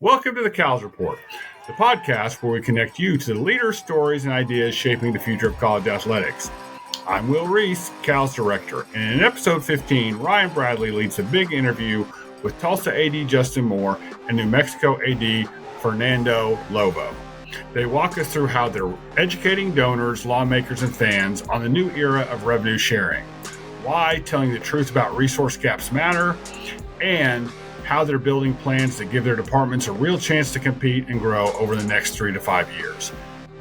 Welcome to the Cows Report, the podcast where we connect you to the leaders, stories, and ideas shaping the future of college athletics. I'm Will Reese, Cows Director, and in episode 15, Ryan Bradley leads a big interview with Tulsa AD Justin Moore and New Mexico AD Fernando Lovo. They walk us through how they're educating donors, lawmakers, and fans on the new era of revenue sharing, why telling the truth about resource gaps matter, and how they're building plans to give their departments a real chance to compete and grow over the next 3 to 5 years.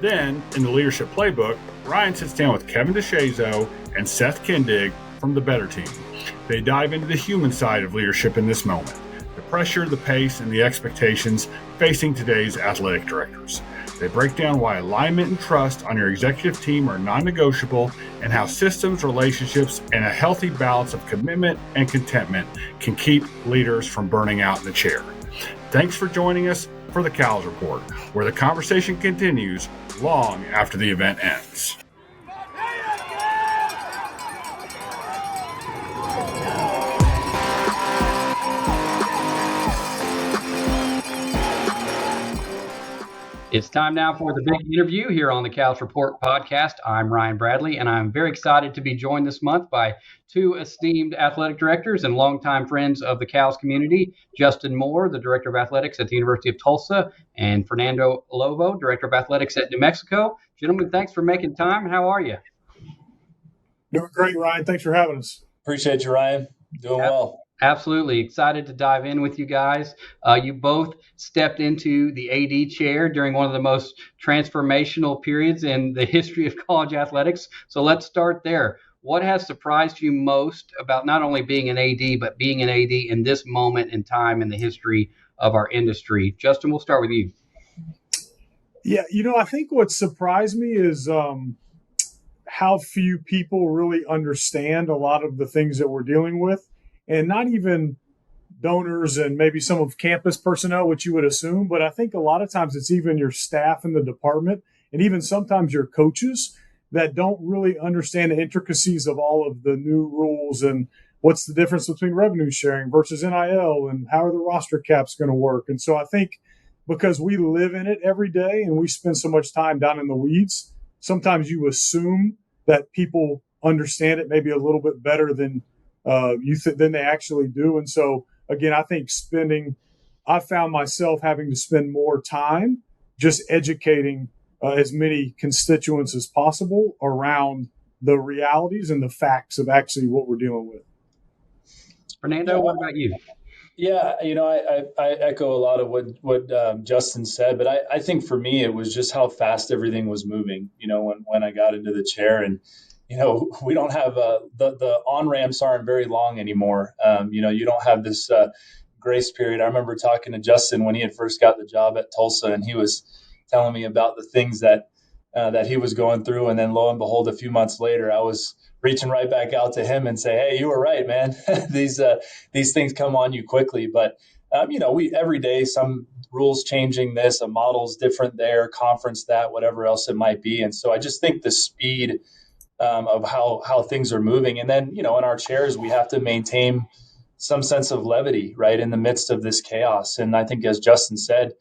Then, in the Leadership Playbook, Ryan sits down with Kevin DeShazo and Seth Kindig from the Better Team. They dive into the human side of leadership in this moment, the pressure, the pace, and the expectations facing today's athletic directors. They break down why alignment and trust on your executive team are non-negotiable and how systems, relationships, and a healthy balance of commitment and contentment can keep leaders from burning out in the chair. Thanks for joining us for the Cows Report, where the conversation continues long after the event ends. It's time now for the big interview here on the Cows Report podcast. I'm Ryan Bradley, and I'm very excited to be joined this month by two esteemed athletic directors and longtime friends of the Cows community, Justin Moore, the Director of Athletics at the University of Tulsa, and Fernando Lovo, Director of Athletics at New Mexico. Gentlemen, thanks for making time. How are you? Doing great, Ryan. Thanks for having us. Appreciate you, Ryan. Doing well. Absolutely. Excited to dive in with you guys. You both stepped into the AD chair during one of the most transformational periods in the history of college athletics. So let's start there. What has surprised you most about not only being an AD, but being an AD in this moment in time in the history of our industry? Justin, we'll start with you. Yeah, I think what surprised me is how few people really understand a lot of the things that we're dealing with. And not even donors and maybe some of campus personnel, which you would assume, but I think a lot of times it's even your staff in the department and even sometimes your coaches that don't really understand the intricacies of all of the new rules and what's the difference between revenue sharing versus NIL and how are the roster caps going to work. And so I think because we live in it every day and we spend so much time down in the weeds, sometimes you assume that people understand it maybe a little bit better than than they actually do. And so, again, I think I found myself having to spend more time just educating as many constituents as possible around the realities and the facts of actually what we're dealing with. Fernando, what about you? Yeah, I echo a lot of what Justin said, but I think for me, it was just how fast everything was moving, when I got into the chair. And we don't have the on-ramps aren't very long anymore. You don't have this grace period. I remember talking to Justin when he had first got the job at Tulsa, and he was telling me about the things that he was going through. And then lo and behold, a few months later, I was reaching right back out to him and say, "Hey, you were right, man. These things come on you quickly." But we every day some rules changing this, a model's different there, conference that, whatever else it might be. And so I just think the speed of how things are moving. And then, in our chairs, we have to maintain some sense of levity, right, in the midst of this chaos. And I think, as Justin said,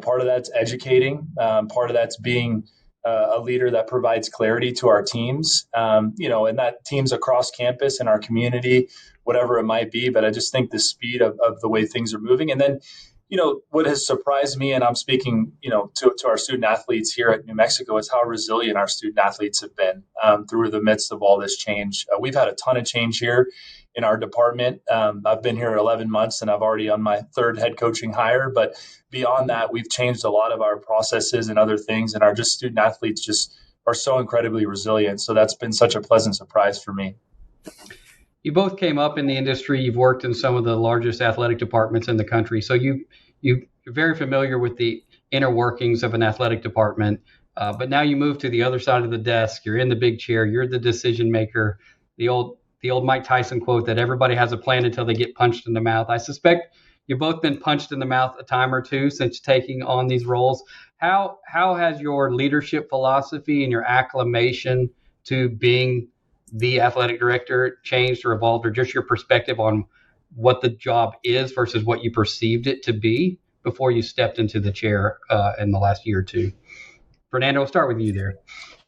part of that's educating, part of that's being a leader that provides clarity to our teams, and that teams across campus and our community, whatever it might be. But I just think the speed of the way things are moving. And then, what has surprised me, and I'm speaking, to our student athletes here at New Mexico, is how resilient our student athletes have been through the midst of all this change. We've had a ton of change here in our department. I've been here 11 months and I've already on my third head coaching hire. But beyond that, we've changed a lot of our processes and other things, and our just student athletes just are so incredibly resilient. So that's been such a pleasant surprise for me. You both came up in the industry. You've worked in some of the largest athletic departments in the country. So you're very familiar with the inner workings of an athletic department. But now you move to the other side of the desk. You're in the big chair. You're the decision maker. The old Mike Tyson quote that everybody has a plan until they get punched in the mouth. I suspect you've both been punched in the mouth a time or two since taking on these roles. How has your leadership philosophy and your acclimation to being the athletic director changed or evolved, or just your perspective on what the job is versus what you perceived it to be before you stepped into the chair in the last year or two? Fernando, we'll start with you there.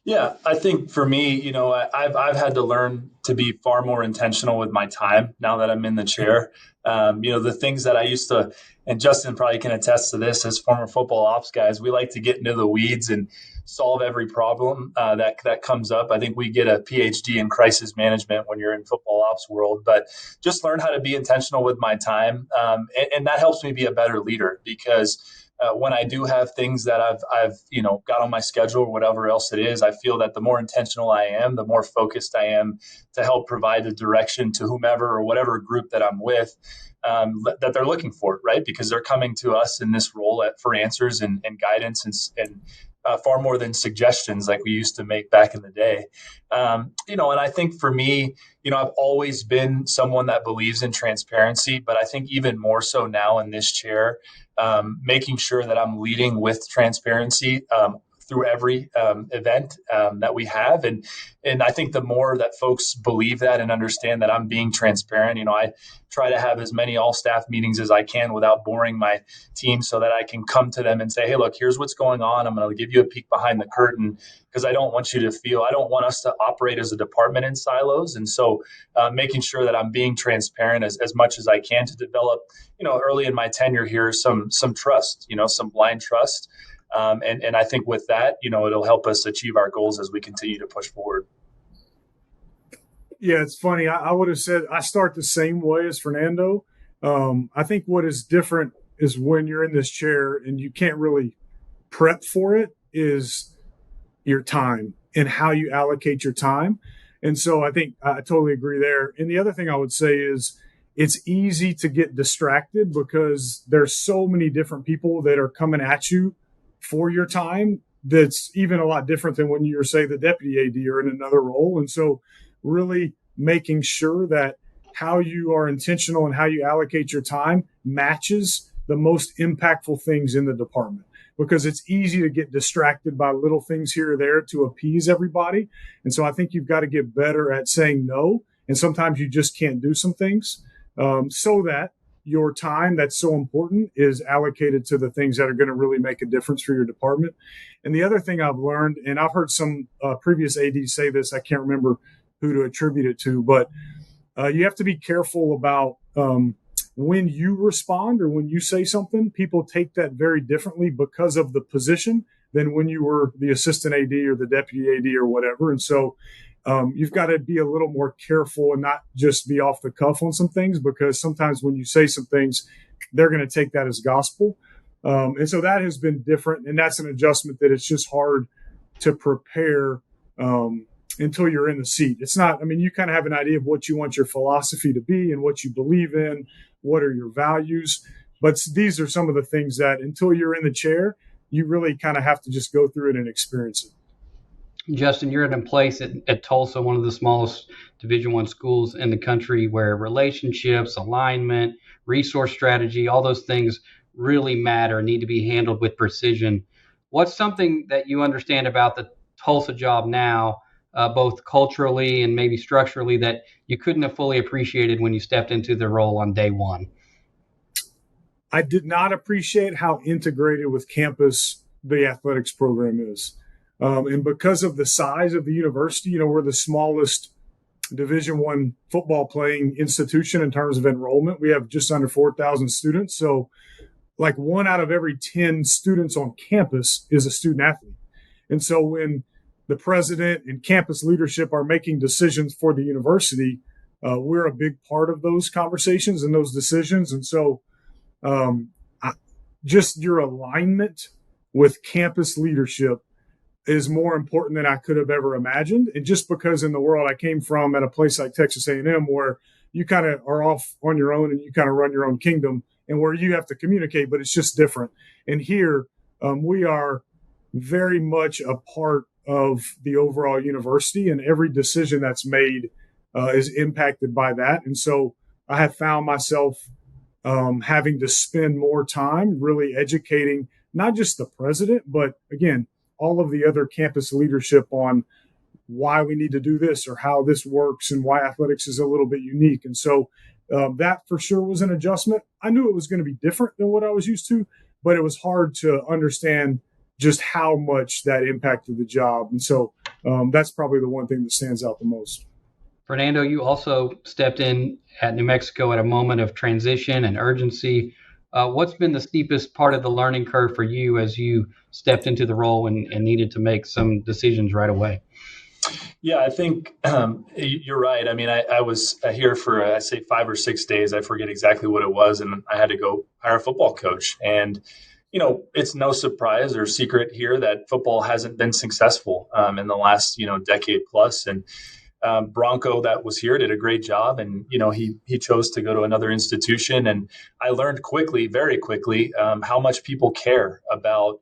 Yeah, I think for me, I've had to learn to be far more intentional with my time now that I'm in the chair. The things that I used to, and Justin probably can attest to this as former football ops guys, we like to get into the weeds and solve every problem that comes up. I think we get a PhD in crisis management when you're in football ops world, but just learn how to be intentional with my time, and that helps me be a better leader because. When I do have things that I've got on my schedule or whatever else it is, I feel that the more intentional I am, the more focused I am to help provide the direction to whomever or whatever group that I'm with that they're looking for, right? Because they're coming to us in this role for answers and guidance and far more than suggestions like we used to make back in the day. And I think for me, I've always been someone that believes in transparency, but I think even more so now in this chair, making sure that I'm leading with transparency through every event that we have. And I think the more that folks believe that and understand that I'm being transparent, I try to have as many all staff meetings as I can without boring my team so that I can come to them and say, hey, look, here's what's going on. I'm going to give you a peek behind the curtain because I don't want us to operate as a department in silos. And so making sure that I'm being transparent as much as I can to develop, early in my tenure here, some trust, some blind trust. And I think with that, it'll help us achieve our goals as we continue to push forward. Yeah, it's funny. I would have said I start the same way as Fernando. I think what is different is when you're in this chair and you can't really prep for it is your time and how you allocate your time. And so I think I totally agree there. And the other thing I would say is it's easy to get distracted because there's so many different people that are coming at you for your time. That's even a lot different than when you're, say, the deputy AD or in another role. And so really making sure that how you are intentional and how you allocate your time matches the most impactful things in the department, because it's easy to get distracted by little things here or there to appease everybody. And so I think you've got to get better at saying no. And sometimes you just can't do some things so that your time that's so important is allocated to the things that are going to really make a difference for your department. And the other thing I've learned, and I've heard some previous ADs say this, I can't remember who to attribute it to, but you have to be careful about when you respond or when you say something. People take that very differently because of the position than when you were the assistant AD or the deputy AD or whatever. And so you've got to be a little more careful and not just be off the cuff on some things, because sometimes when you say some things, they're going to take that as gospel. And so that has been different. And that's an adjustment that it's just hard to prepare until you're in the seat. It's not, you kind of have an idea of what you want your philosophy to be and what you believe in, what are your values. But these are some of the things that until you're in the chair, you really kind of have to just go through it and experience it. Justin, you're in a place at Tulsa, one of the smallest Division I schools in the country, where relationships, alignment, resource strategy, all those things really matter, need to be handled with precision. What's something that you understand about the Tulsa job now, both culturally and maybe structurally, that you couldn't have fully appreciated when you stepped into the role on day one? I did not appreciate how integrated with campus the athletics program is. And because of the size of the university, we're the smallest Division I football playing institution in terms of enrollment. We have just under 4,000 students. So like 1 out of every 10 students on campus is a student athlete. And so when the president and campus leadership are making decisions for the university, we're a big part of those conversations and those decisions. And so just your alignment with campus leadership is more important than I could have ever imagined. And just because in the world I came from at a place like Texas A&M, where you kind of are off on your own and you kind of run your own kingdom, and where you have to communicate, but it's just different. And here we are very much a part of the overall university, and every decision that's made is impacted by that. And so I have found myself having to spend more time really educating not just the president, but again, all of the other campus leadership on why we need to do this or how this works and why athletics is a little bit unique. And so that for sure was an adjustment. I knew it was going to be different than what I was used to, but it was hard to understand just how much that impacted the job. And so that's probably the one thing that stands out the most. Fernando, you also stepped in at New Mexico at a moment of transition and urgency. What's been the steepest part of the learning curve for you as you stepped into the role and needed to make some decisions right away? Yeah, I think you're right. I mean, I was here for, I say 5 or 6 days. I forget exactly what it was. And I had to go hire a football coach. And, it's no surprise or secret here that football hasn't been successful in the last, decade plus. And Bronco that was here did a great job. And, he chose to go to another institution. And I learned quickly, very quickly, how much people care about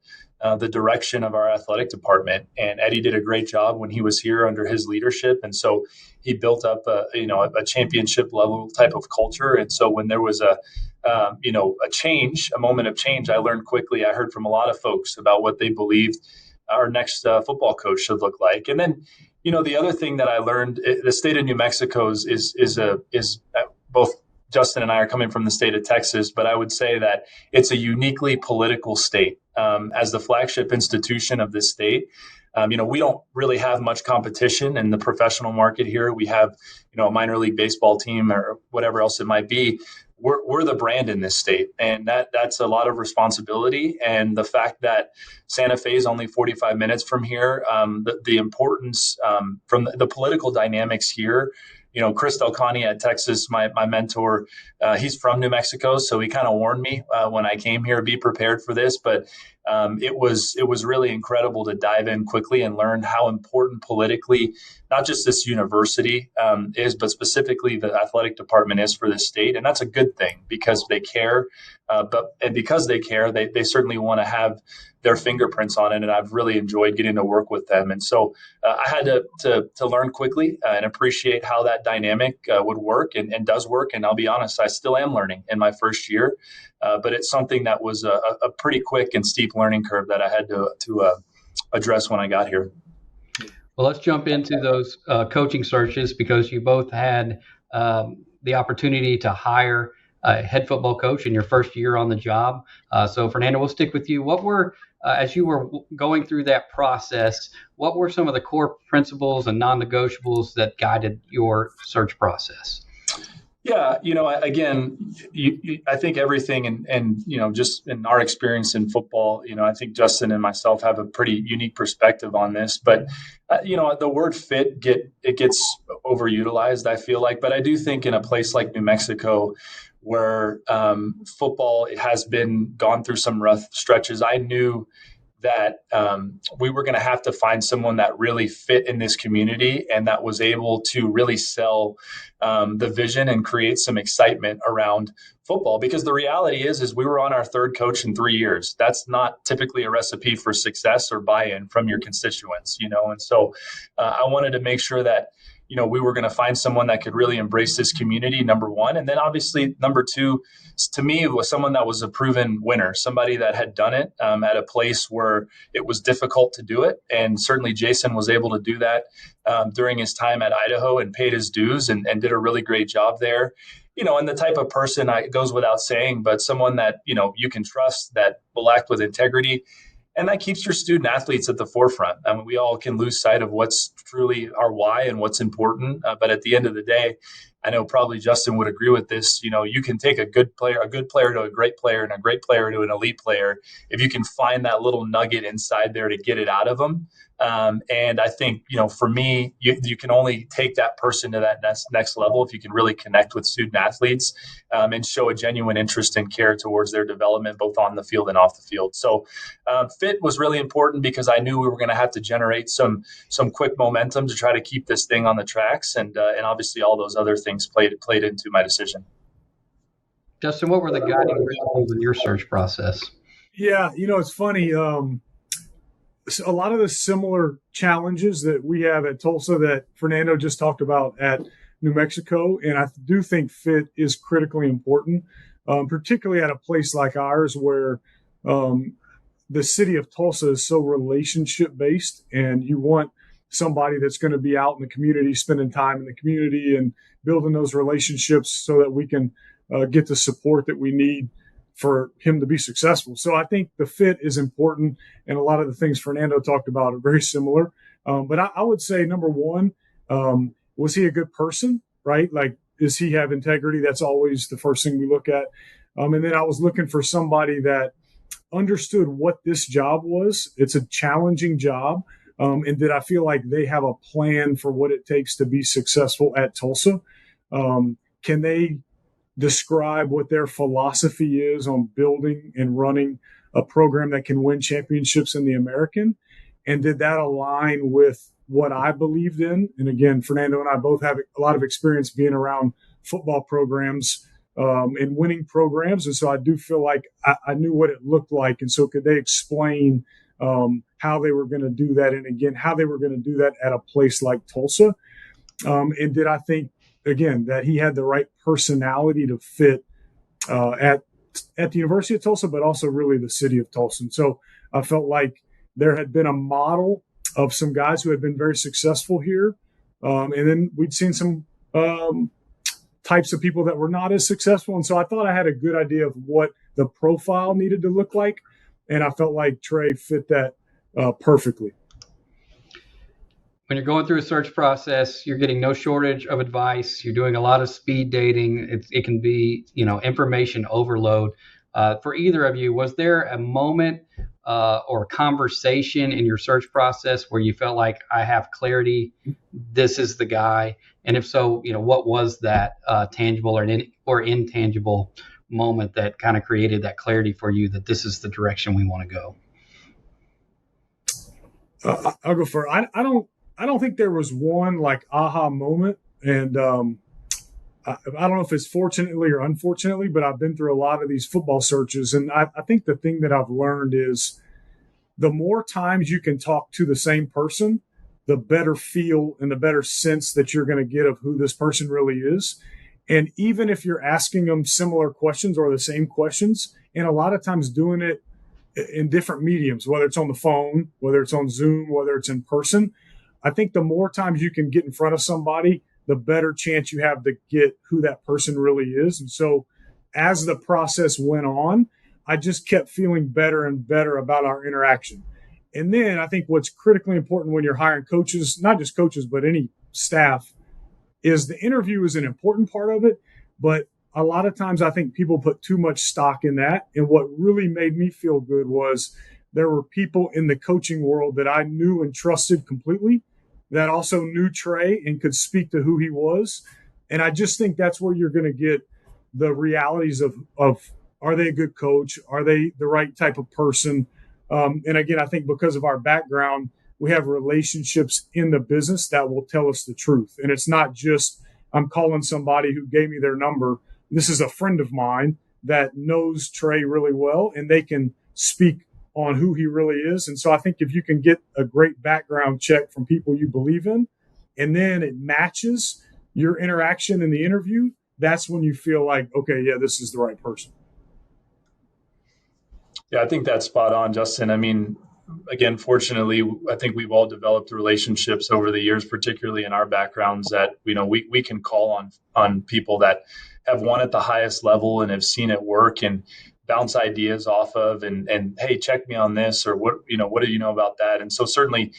the direction of our athletic department. And Eddie did a great job when he was here under his leadership. And so he built up a championship level type of culture. And so when there was a moment of change, I learned quickly. I heard from a lot of folks about what they believed our next football coach should look like. And then, the other thing that I learned, the state of New Mexico is both Justin and I are coming from the state of Texas, but I would say that it's a uniquely political state. As the flagship institution of this state, we don't really have much competition in the professional market here. We have, a minor league baseball team or whatever else it might be. We're the brand in this state, and that's a lot of responsibility. And the fact that Santa Fe is only 45 minutes from here, the importance from the political dynamics here. Chris Delcani at Texas, my mentor, he's from New Mexico, so he kind of warned me when I came here, be prepared for this. But it was really incredible to dive in quickly and learn how important politically, not just this university is, but specifically the athletic department is for this state. And that's a good thing because they care. And because they care, they certainly want to have their fingerprints on it. And I've really enjoyed getting to work with them. And so I had to learn quickly and appreciate how that dynamic would work and does work. And I'll be honest, I still am learning in my first year. But it's something that was a pretty quick and steep learning curve that I had to address when I got here. Well, let's jump into those coaching searches because you both had the opportunity to hire a head football coach in your first year on the job. So, Fernando, we'll stick with you. What were, as you were going through that process, what were some of the core principles and non-negotiables that guided your search process? Yeah, I think everything and just in our experience in football, I think Justin and myself have a pretty unique perspective on this. But, the word fit gets overutilized, I feel like. But I do think in a place like New Mexico, where football has been gone through some rough stretches, I knew that we were going to have to find someone that really fit in this community and that was able to really sell the vision and create some excitement around football. Because the reality is we were on our third coach in 3 years. That's not typically a recipe for success or buy-in from your constituents, And so I wanted to make sure that we were going to find someone that could really embrace this community, number one. And then obviously, number two, to me, it was someone that was a proven winner, somebody that had done it at a place where it was difficult to do it. And certainly Jason was able to do that during his time at Idaho and paid his dues and did a really great job there. And the type of person, it goes without saying, but someone that, you can trust, that will act with integrity. And that keeps your student athletes at the forefront. I mean, we all can lose sight of what's truly our why and what's important. But at the end of the day, I know probably Justin would agree with this. You can take a good player to a great player and a great player to an elite player if you can find that little nugget inside there to get it out of them. And I think, for me, you can only take that person to that next level if you can really connect with student athletes and show a genuine interest and care towards their development, both on the field and off the field. So fit was really important because I knew we were going to have to generate some quick momentum to try to keep this thing on the tracks. And obviously all those other things played into my decision. Justin, what were the guiding principles in your search process? Yeah, it's funny. A lot of the similar challenges that we have at Tulsa that Fernando just talked about at New Mexico. And I do think fit is critically important, particularly at a place like ours where the city of Tulsa is so relationship based and you want somebody that's going to be out in the community, spending time in the community and building those relationships so that we can get the support that we need for him to be successful. So I think the fit is important, and a lot of the things Fernando talked about are very similar. But I would say number one, was he a good person, right? Like, does he have integrity? That's always the first thing we look at. And then I was looking for somebody that understood what this job was. It's a challenging job. And did I feel like they have a plan for what it takes to be successful at Tulsa? Can they describe what their philosophy is on building and running a program that can win championships in the American? And did that align with what I believed in? And again, Fernando and I both have a lot of experience being around football programs and winning programs. And so I do feel like I knew what it looked like. And so could they explain how they were going to do that? And again, how they were going to do that at a place like Tulsa? And did I think, again, that he had the right personality to fit at the University of Tulsa, but also really the city of Tulsa? And so I felt like there had been a model of some guys who had been very successful here. And then we'd seen some types of people that were not as successful. And so I thought I had a good idea of what the profile needed to look like. And I felt like Trey fit that perfectly. When you're going through a search process, you're getting no shortage of advice. You're doing a lot of speed dating. It can be, information overload. For either of you, was there a moment or a conversation in your search process where you felt like, I have clarity, this is the guy? And if so, what was that tangible or intangible moment that kind of created that clarity for you that this is the direction we want to go? I'll go first. I don't think there was one like aha moment. And I don't know if it's fortunately or unfortunately, but I've been through a lot of these football searches. And I think the thing that I've learned is the more times you can talk to the same person, the better feel and the better sense that you're going to get of who this person really is. And even if you're asking them similar questions or the same questions, and a lot of times doing it in different mediums, whether it's on the phone, whether it's on Zoom, whether it's in person, I think the more times you can get in front of somebody, the better chance you have to get who that person really is. And so as the process went on, I just kept feeling better and better about our interaction. And then I think what's critically important when you're hiring coaches, not just coaches, but any staff, is the interview is an important part of it. But a lot of times I think people put too much stock in that. And what really made me feel good was there were people in the coaching world that I knew and trusted completely that also knew Trey and could speak to who he was. And I just think that's where you're going to get the realities of are they a good coach? Are they the right type of person? And again, I think because of our background, we have relationships in the business that will tell us the truth. And it's not just I'm calling somebody who gave me their number. This is a friend of mine that knows Trey really well, and they can speak on who he really is. And so I think if you can get a great background check from people you believe in, and then it matches your interaction in the interview, that's when you feel like, okay, yeah, this is the right person. Yeah, I think that's spot on, Justin. I mean, again, fortunately, I think we've all developed relationships over the years, particularly in our backgrounds, that, we can call on people that have won at the highest level and have seen it work and bounce ideas off of and hey, check me on this, or what do you know about that? And so certainly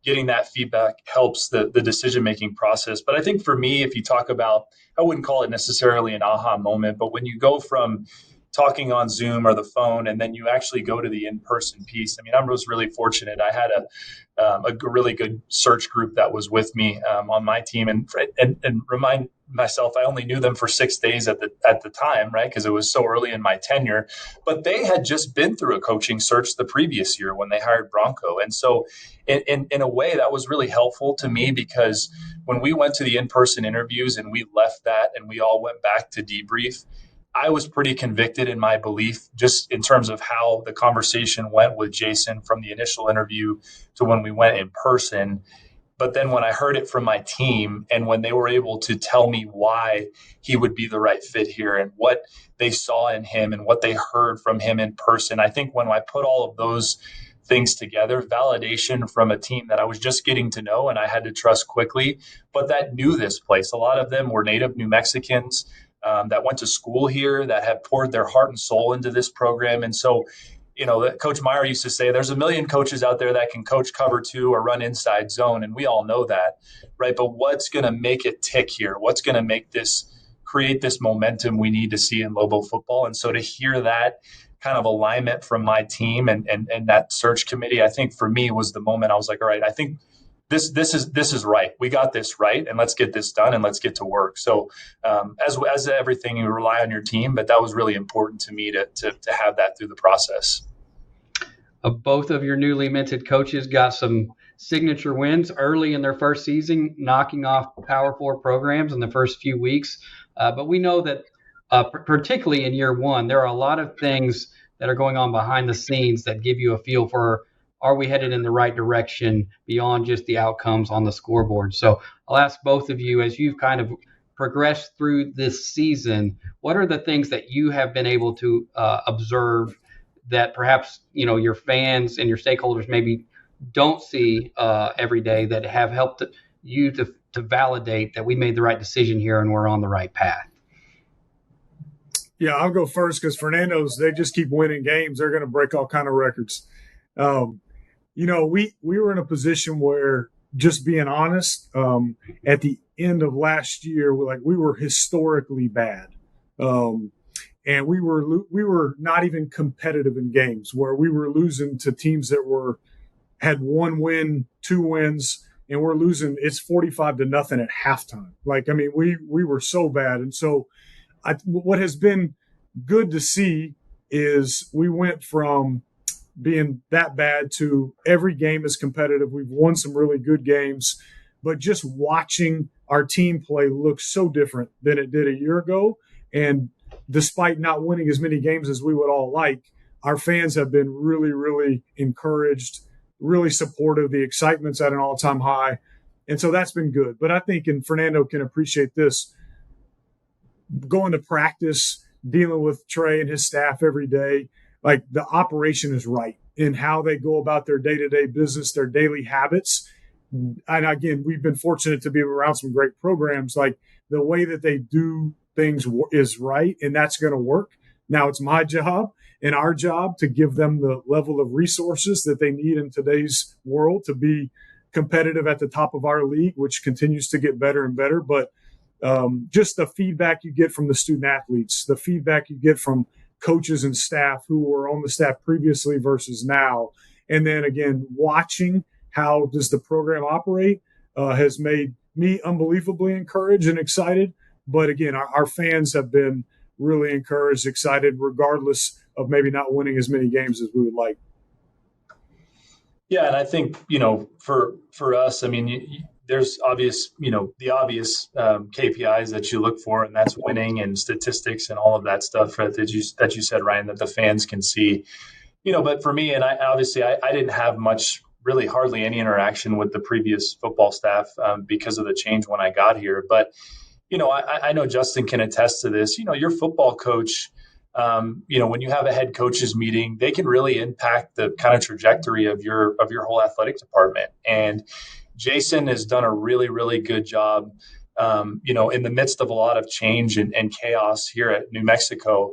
getting that feedback helps the decision-making process. But I think for me, if you talk about, I wouldn't call it necessarily an aha moment, but when you go from talking on Zoom or the phone, and then you actually go to the in-person piece. I mean, I was really fortunate. I had a really good search group that was with me on my team, and remind myself, I only knew them for 6 days at the time, right? Because it was so early in my tenure. But they had just been through a coaching search the previous year when they hired Bronco, and so in a way that was really helpful to me, because when we went to the in-person interviews and we left that and we all went back to debrief, I was pretty convicted in my belief just in terms of how the conversation went with Jason from the initial interview to when we went in person. But then when I heard it from my team and when they were able to tell me why he would be the right fit here and what they saw in him and what they heard from him in person, I think when I put all of those things together, validation from a team that I was just getting to know and I had to trust quickly, but that knew this place. A lot of them were native New Mexicans. that went to school here, that have poured their heart and soul into this program. And so, Coach Meyer used to say there's a million coaches out there that can coach cover two or run inside zone. And we all know that, right? But what's going to make it tick here? What's going to make this create this momentum we need to see in Lobo football? And so to hear that kind of alignment from my team and that search committee, I think for me was the moment I was like, all right, I think this is right. We got this right, and let's get this done and let's get to work. So as everything, you rely on your team, but that was really important to me to have that through the process. Both of your newly minted coaches got some signature wins early in their first season, knocking off Power 4 programs in the first few weeks. But we know that particularly in year one, there are a lot of things that are going on behind the scenes that give you a feel for, are we headed in the right direction beyond just the outcomes on the scoreboard? So I'll ask both of you, as you've kind of progressed through this season, what are the things that you have been able to observe that perhaps your fans and your stakeholders maybe don't see every day, that have helped you to validate that we made the right decision here and we're on the right path? Yeah, I'll go first because Fernando's, they just keep winning games. They're going to break all kind of records. We were in a position where, just being honest, at the end of last year, we were historically bad. And we were not even competitive in games, where we were losing to teams that had 1 win, 2 wins, and we're losing. It's 45-0 at halftime. We were so bad. And so what has been good to see is we went from being that bad to every game is competitive. We've won some really good games, but just watching our team play looks so different than it did a year ago. And despite not winning as many games as we would all like, our fans have been really, really encouraged, really supportive. The excitement's at an all-time high. And so that's been good. But I think, and Fernando can appreciate this, going to practice, dealing with Trey and his staff every day, the operation is right in how they go about their day-to-day business, their daily habits. And again, we've been fortunate to be around some great programs. The way that they do things is right, and that's going to work. Now it's my job and our job to give them the level of resources that they need in today's world to be competitive at the top of our league, which continues to get better and better. But just the feedback you get from the student athletes, the feedback you get from coaches and staff who were on the staff previously versus now, and then again, watching how does the program operate has made me unbelievably encouraged and excited. But again, our fans have been really encouraged, excited, regardless of maybe not winning as many games as we would like. Yeah, and I think, for us, there's obvious, the obvious KPIs that you look for, and that's winning and statistics and all of that stuff that you said, Ryan, that the fans can see. But for me, and I didn't have really hardly any interaction with the previous football staff because of the change when I got here. But I know Justin can attest to this. Your football coach, when you have a head coaches meeting, they can really impact the kind of trajectory of your whole athletic department. And Jason has done a really, really good job, in the midst of a lot of change and chaos here at New Mexico,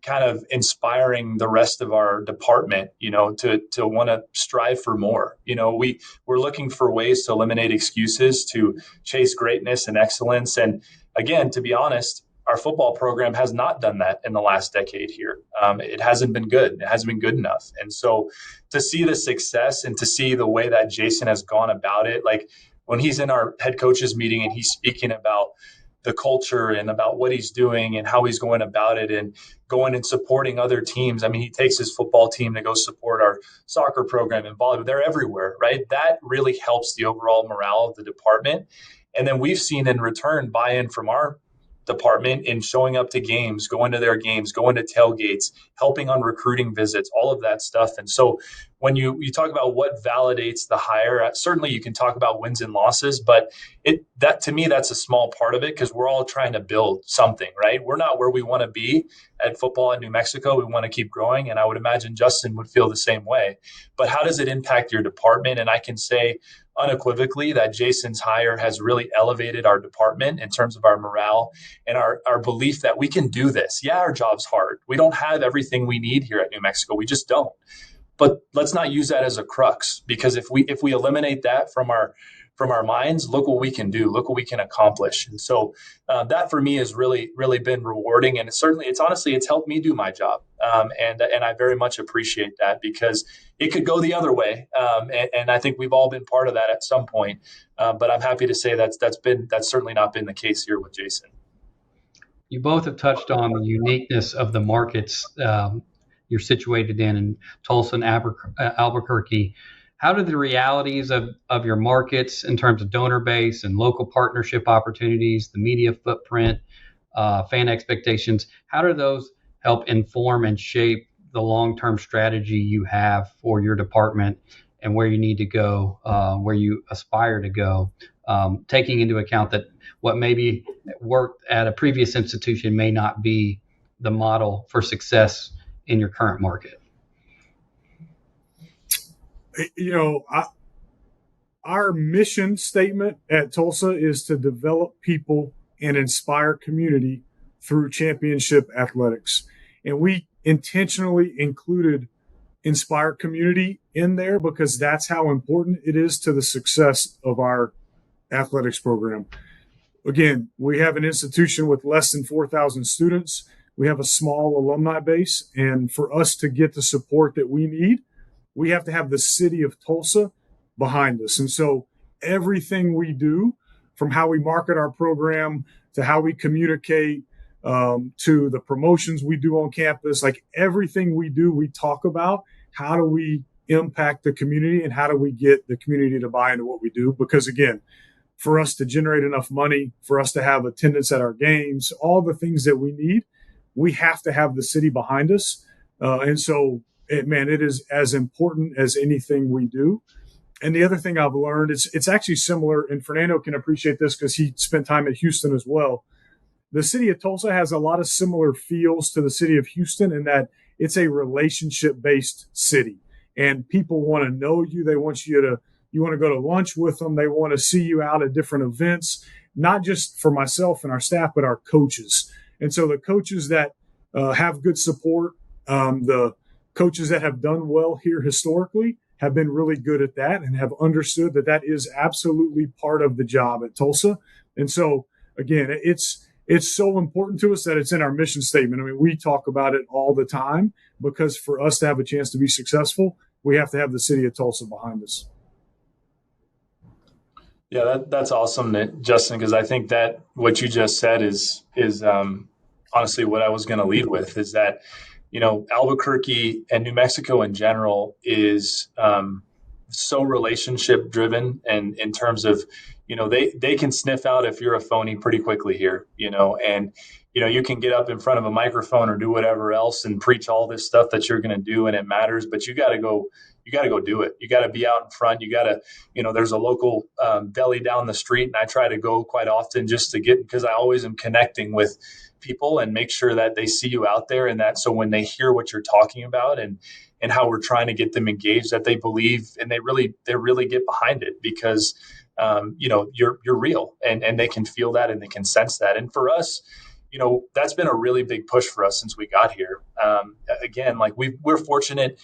kind of inspiring the rest of our department, to want to strive for more. We're looking for ways to eliminate excuses, to chase greatness and excellence. And again, to be honest, our football program has not done that in the last decade here. It hasn't been good. It hasn't been good enough. And so to see the success and to see the way that Jason has gone about it, when he's in our head coaches meeting and he's speaking about the culture and about what he's doing and how he's going about it and going and supporting other teams. He takes his football team to go support our soccer program and volleyball. They're everywhere, right? That really helps the overall morale of the department. And then we've seen in return buy-in from our department in showing up to games, going to their games, going to tailgates, helping on recruiting visits, all of that stuff. And so when you talk about what validates the hire, certainly you can talk about wins and losses, but that to me, that's a small part of it, because we're all trying to build something, right? We're not where we want to be at football in New Mexico. We want to keep growing. And I would imagine Justin would feel the same way. But how does it impact your department? And I can say unequivocally that Jason's hire has really elevated our department in terms of our morale and our belief that we can do this. Yeah, our job's hard. We don't have everything we need here at New Mexico. We just don't. But let's not use that as a crux, because if we eliminate that from our minds, look what we can do, look what we can accomplish. And so that for me has really, really been rewarding. And it's helped me do my job. And I very much appreciate that, because it could go the other way. And I think we've all been part of that at some point. But I'm happy to say that's certainly not been the case here with Jason. You both have touched on the uniqueness of the markets you're situated in Tulsa and Albuquerque. How do the realities of your markets in terms of donor base and local partnership opportunities, the media footprint, fan expectations, how do those help inform and shape the long-term strategy you have for your department and where you need to go, where you aspire to go, taking into account that what maybe worked at a previous institution may not be the model for success in your current market? Our mission statement at Tulsa is to develop people and inspire community through championship athletics. And we intentionally included inspire community in there because that's how important it is to the success of our athletics program. Again, we have an institution with less than 4,000 students. We have a small alumni base. And for us to get the support that we need, we have to have the city of Tulsa behind us. And so everything we do, from how we market our program to how we communicate, to the promotions we do on campus, like everything we do, we talk about how do we impact the community and how do we get the community to buy into what we do? Because again, for us to generate enough money, for us to have attendance at our games, all the things that we need, we have to have the city behind us. And so, it is as important as anything we do. And the other thing I've learned, it's actually similar, and Fernando can appreciate this because he spent time at Houston as well. The city of Tulsa has a lot of similar feels to the city of Houston in that it's a relationship-based city. And people want to know you. They want you want to go to lunch with them. They want to see you out at different events, not just for myself and our staff, but our coaches. And so the coaches that have good support, the coaches that have done well here historically have been really good at that and have understood that is absolutely part of the job at Tulsa. And so, again, it's so important to us that it's in our mission statement. I mean, we talk about it all the time because for us to have a chance to be successful, we have to have the city of Tulsa behind us. Yeah, that's awesome, Justin, because I think that what you just said is honestly what I was going to lead with, is that, Albuquerque and New Mexico in general is so relationship driven, and in terms of, they can sniff out if you're a phony pretty quickly here, and, you can get up in front of a microphone or do whatever else and preach all this stuff that you're going to do and it matters, but you got to go do it. You got to be out in front. You got to, there's a local deli down the street, and I try to go quite often just to because I always am connecting with people and make sure that they see you out there, and that so when they hear what you're talking about and how we're trying to get them engaged, that they believe and they really get behind it, because you're real and they can feel that and they can sense that. And for us, that's been a really big push for us since we got here. Again, like we're fortunate.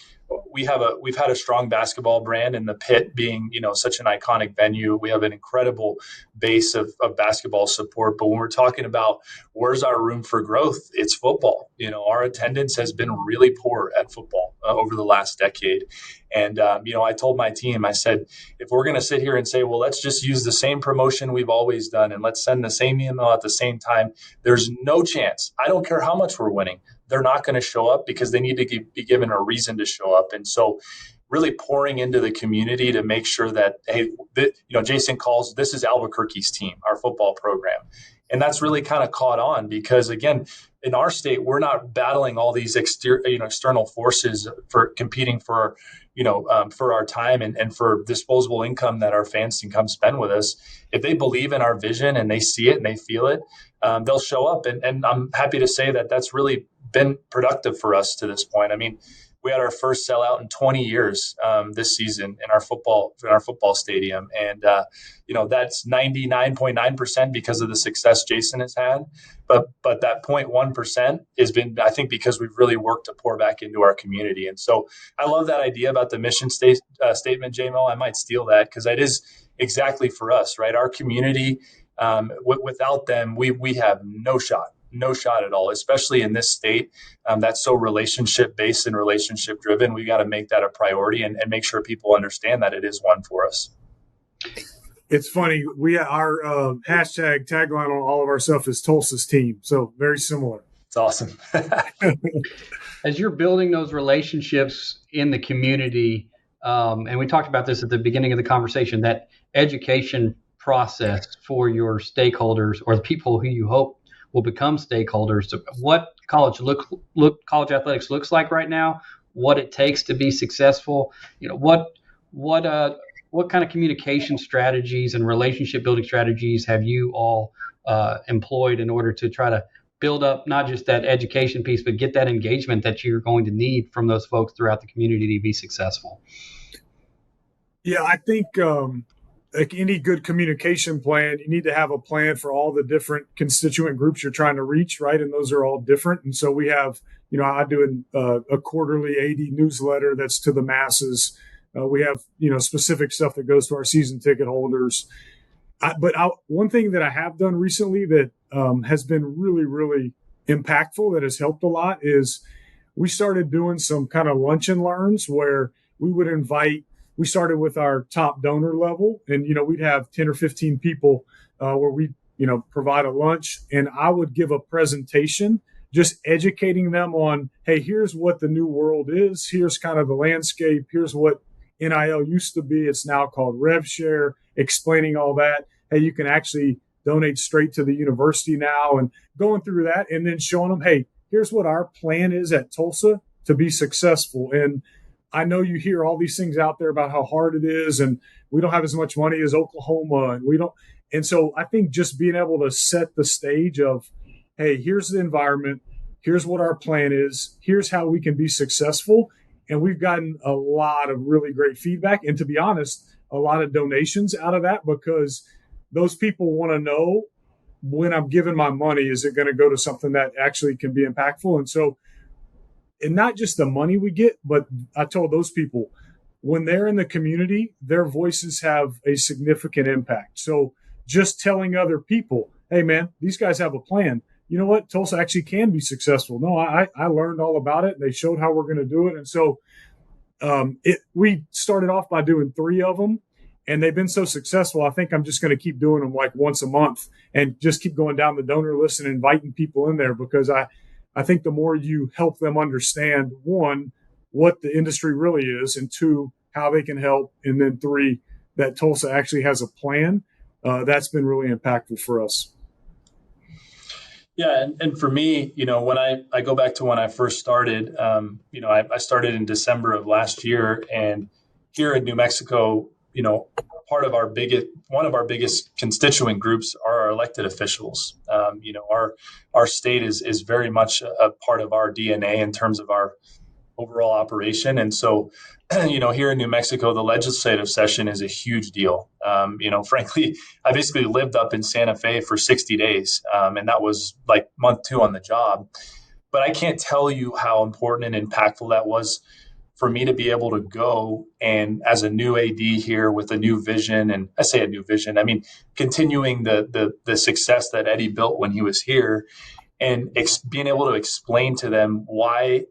We've had a strong basketball brand, and the Pit being, such an iconic venue. We have an incredible base of basketball support. But when we're talking about where's our room for growth, it's football. Our attendance has been really poor at football over the last decade. And, I told my team, I said, if we're going to sit here and say, well, let's just use the same promotion we've always done and let's send the same email at the same time, there's no chance. I don't care how much we're winning. They're not going to show up because they need to be given a reason to show up. And so, really pouring into the community to make sure that, hey, Jason calls, this is Albuquerque's team, our football program. And that's really kind of caught on because, again, in our state, we're not battling all these external forces for competing for, for our time and for disposable income that our fans can come spend with us. If they believe in our vision and they see it and they feel it, they'll show up. And I'm happy to say that that's really been productive for us to this point. I mean, we had our first sellout in 20 years this season in our football stadium, and that's 99.9% because of the success Jason has had. But that 0.1% has been, I think, because we've really worked to pour back into our community. And so I love that idea about the mission statement, J-Mo. I might steal that because that is exactly for us, right? Our community, without them, we have no shot at all, especially in this state that's so relationship based and relationship driven. We got to make that a priority and make sure people understand that it is one for us. It's funny. Our hashtag tagline on all of our stuff is Tulsa's team. So very similar. It's awesome. As you're building those relationships in the community, and we talked about this at the beginning of the conversation, that education process for your stakeholders or the people who you hope will become stakeholders, what college athletics looks like right now, what it takes to be successful, what kind of communication strategies and relationship building strategies have you all employed in order to try to build up not just that education piece, but get that engagement that you're going to need from those folks throughout the community to be successful? Yeah, I think like any good communication plan, you need to have a plan for all the different constituent groups you're trying to reach, right? And those are all different. And so we have, I do a quarterly AD newsletter that's to the masses. We have, specific stuff that goes to our season ticket holders. One thing that I have done recently that has been really, really impactful, that has helped a lot, is we started doing some kind of lunch and learns where we would we started with our top donor level, and, we'd have 10 or 15 people where we, provide a lunch, and I would give a presentation just educating them on, hey, here's what the new world is. Here's kind of the landscape. Here's what NIL used to be. It's now called Rev Share, explaining all that. Hey, you can actually donate straight to the university now, and going through that and then showing them, hey, here's what our plan is at Tulsa to be successful. And I know you hear all these things out there about how hard it is, and we don't have as much money as Oklahoma, and we don't. And so I think just being able to set the stage of, hey, here's the environment, here's what our plan is, here's how we can be successful. And we've gotten a lot of really great feedback. And to be honest, a lot of donations out of that, because those people want to know, when I'm giving my money, is it going to go to something that actually can be impactful? And so, and not just the money we get, but I told those people, when they're in the community, their voices have a significant impact. So just telling other people, hey, man, these guys have a plan. You know what? Tulsa actually can be successful. No, I learned all about it. They showed how we're going to do it. And so we started off by doing 3 of them, and they've been so successful. I think I'm just going to keep doing them like once a month and just keep going down the donor list and inviting people in there, because I think the more you help them understand, 1, what the industry really is, and 2, how they can help, and then 3, that Tulsa actually has a plan, that's been really impactful for us. Yeah. And for me, when I go back to when I first started, I started in December of last year, and here in New Mexico, one of our biggest constituent groups are our elected officials. Our state is very much a part of our DNA in terms of our overall operation. And so, here in New Mexico, the legislative session is a huge deal. Frankly, I basically lived up in Santa Fe for 60 days, and that was like month 2 on the job. But I can't tell you how important and impactful that was for me to be able to go, and as a new AD here with a new vision, and I say a new vision, I mean, continuing the success that Eddie built when he was here, and being able to explain to them why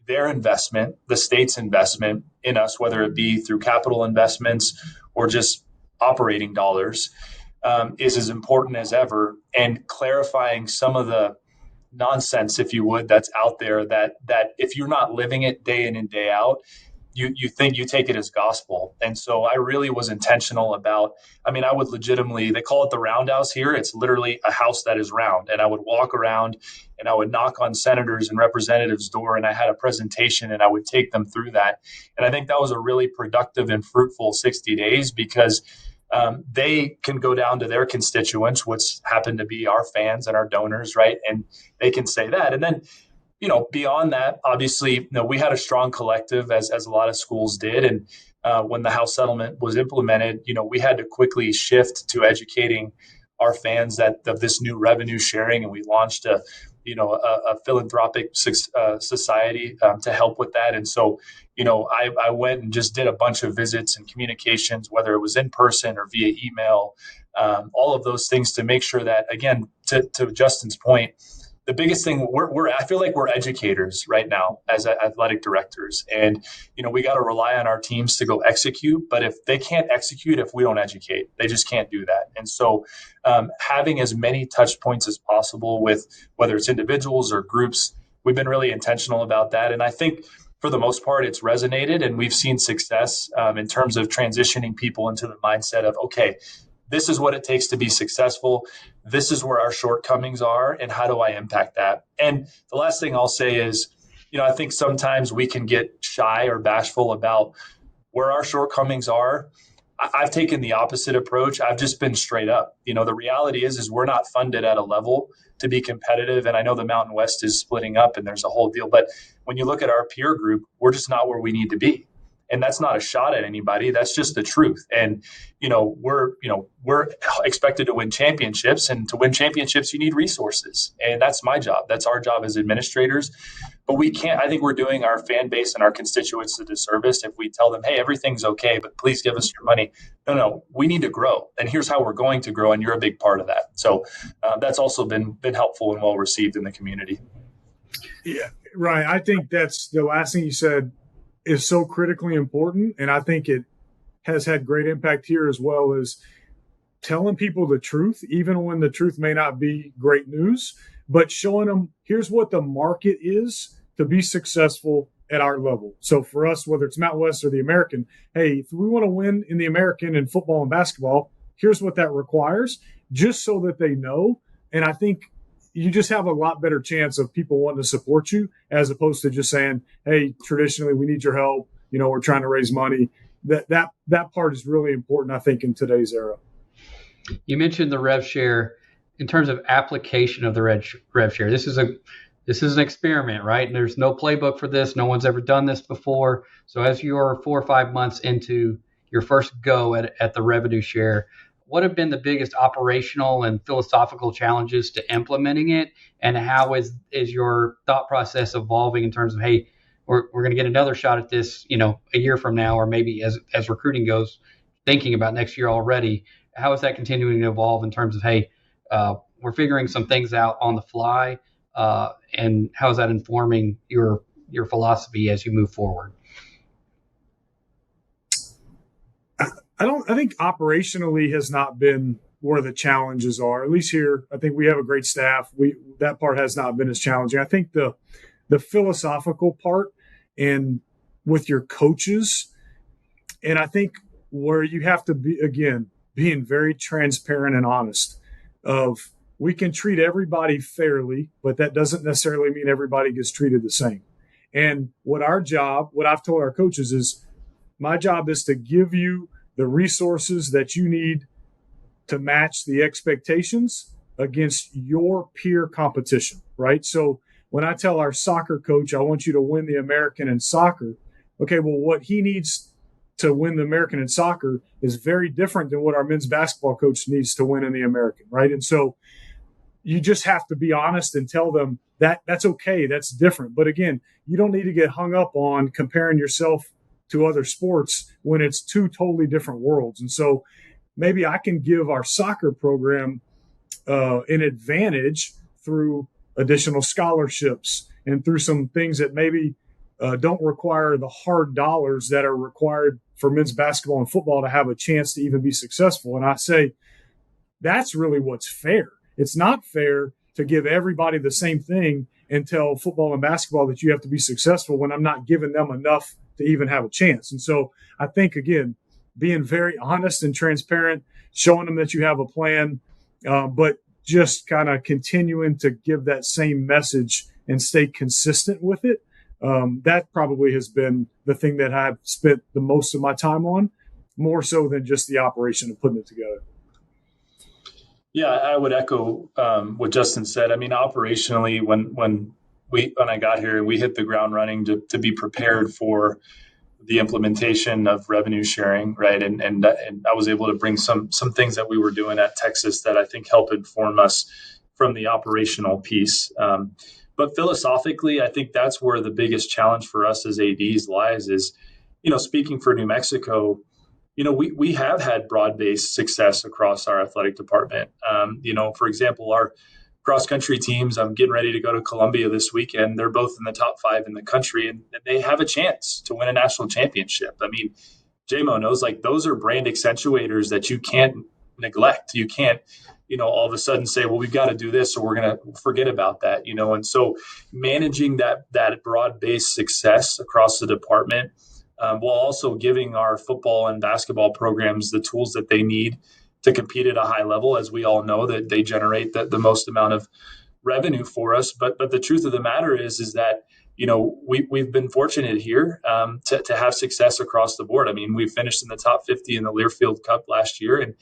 their investment, the state's investment in us, whether it be through capital investments or just operating dollars, is as important as ever, and clarifying some of the nonsense, if you would, that's out there that if you're not living it day in and day out, you think you take it as gospel. And so I really was intentional about, I mean, I would legitimately, they call it the roundhouse here. It's literally a house that is round. And I would walk around and I would knock on senators and representatives' door, and I had a presentation and I would take them through that. And I think that was a really productive and fruitful 60 days because they can go down to their constituents, which happen to be our fans and our donors, right? And they can say that. And then, beyond that, obviously, we had a strong collective, as a lot of schools did. And when the House settlement was implemented, we had to quickly shift to educating our fans of this new revenue sharing. And we launched a philanthropic society to help with that. And so, I went and just did a bunch of visits and communications, whether it was in person or via email, all of those things to make sure that, again, to Justin's point, the biggest thing I feel like we're educators right now as athletic directors, and we got to rely on our teams to go execute. But if they can't execute, if we don't educate, they just can't do that. And so, having as many touch points as possible with whether it's individuals or groups, we've been really intentional about that. And I think for the most part, it's resonated, and we've seen success in terms of transitioning people into the mindset of, okay, this is what it takes to be successful. This is where our shortcomings are, and how do I impact that? And the last thing I'll say is, I think sometimes we can get shy or bashful about where our shortcomings are. I've taken the opposite approach. I've just been straight up. The reality is we're not funded at a level to be competitive. And I know the Mountain West is splitting up and there's a whole deal. But when you look at our peer group, we're just not where we need to be. And that's not a shot at anybody. That's just the truth. And, we're expected to win championships, and to win championships, you need resources. And that's my job. That's our job as administrators. But we can't, I think we're doing our fan base and our constituents a disservice if we tell them, hey, everything's okay, but please give us your money. No, we need to grow. And here's how we're going to grow. And you're a big part of that. So that's also been helpful and well received in the community. Yeah, Ryan, I think that's the last thing you said is so critically important. And I think it has had great impact here, as well as telling people the truth, even when the truth may not be great news, but showing them here's what the market is to be successful at our level. So for us, whether it's Mountain West or the American, hey, if we want to win in the American in football and basketball, here's what that requires, just so that they know. And I think you just have a lot better chance of people wanting to support you, as opposed to just saying, hey, traditionally we need your help. We're trying to raise money. That part is really important, I think, in today's era. You mentioned the rev share. In terms of application of the rev share, this is an experiment, right? And there's no playbook for this. No one's ever done this before. So as you're 4 or 5 months into your first go at the revenue share, what have been the biggest operational and philosophical challenges to implementing it? And how is your thought process evolving in terms of, hey, we're going to get another shot at this, a year from now, or maybe as recruiting goes, thinking about next year already, how is that continuing to evolve in terms of, hey, we're figuring some things out on the fly, and how is that informing your philosophy as you move forward? I think operationally has not been where the challenges are. At least here, I think we have a great staff. That part has not been as challenging. I think the philosophical part and with your coaches, and I think where you have to be, again, being very transparent and honest of, we can treat everybody fairly, but that doesn't necessarily mean everybody gets treated the same. And what I've told our coaches is, my job is to give you the resources that you need to match the expectations against your peer competition, right? So when I tell our soccer coach, I want you to win the American in soccer, okay, well, what he needs to win the American in soccer is very different than what our men's basketball coach needs to win in the American, right? And so you just have to be honest and tell them that that's okay, that's different. But again, you don't need to get hung up on comparing yourself to other sports when it's two totally different worlds. And so maybe I can give our soccer program an advantage through additional scholarships and through some things that maybe don't require the hard dollars that are required for men's basketball and football to have a chance to even be successful. And I say, that's really what's fair. It's not fair to give everybody the same thing and tell football and basketball that you have to be successful when I'm not giving them enough to even have a chance. And so I think, again, being very honest and transparent, showing them that you have a plan, but just kind of continuing to give that same message and stay consistent with it. That probably has been the thing that I've spent the most of my time on, more so than just the operation of putting it together. Yeah, I would echo what Justin said. I mean, operationally, when I got here, we hit the ground running to be prepared for the implementation of revenue sharing, right? And I was able to bring some things that we were doing at Texas that I think help inform us from the operational piece. But philosophically, I think that's where the biggest challenge for us as ADs lies is, speaking for New Mexico, we have had broad-based success across our athletic department. For example, our cross-country teams, I'm getting ready to go to Columbia this weekend. They're both in the top 5 in the country, and they have a chance to win a national championship. I mean, JMO knows, like, those are brand accentuators that you can't neglect. You can't, all of a sudden say, well, we've got to do this, so we're going to forget about that, And so managing that broad-based success across the department, while also giving our football and basketball programs the tools that they need to compete at a high level, as we all know that they generate the most amount of revenue for us. But the truth of the matter is that, we've been fortunate here to have success across the board. I mean, we finished in the top 50 in the Learfield Cup last year, and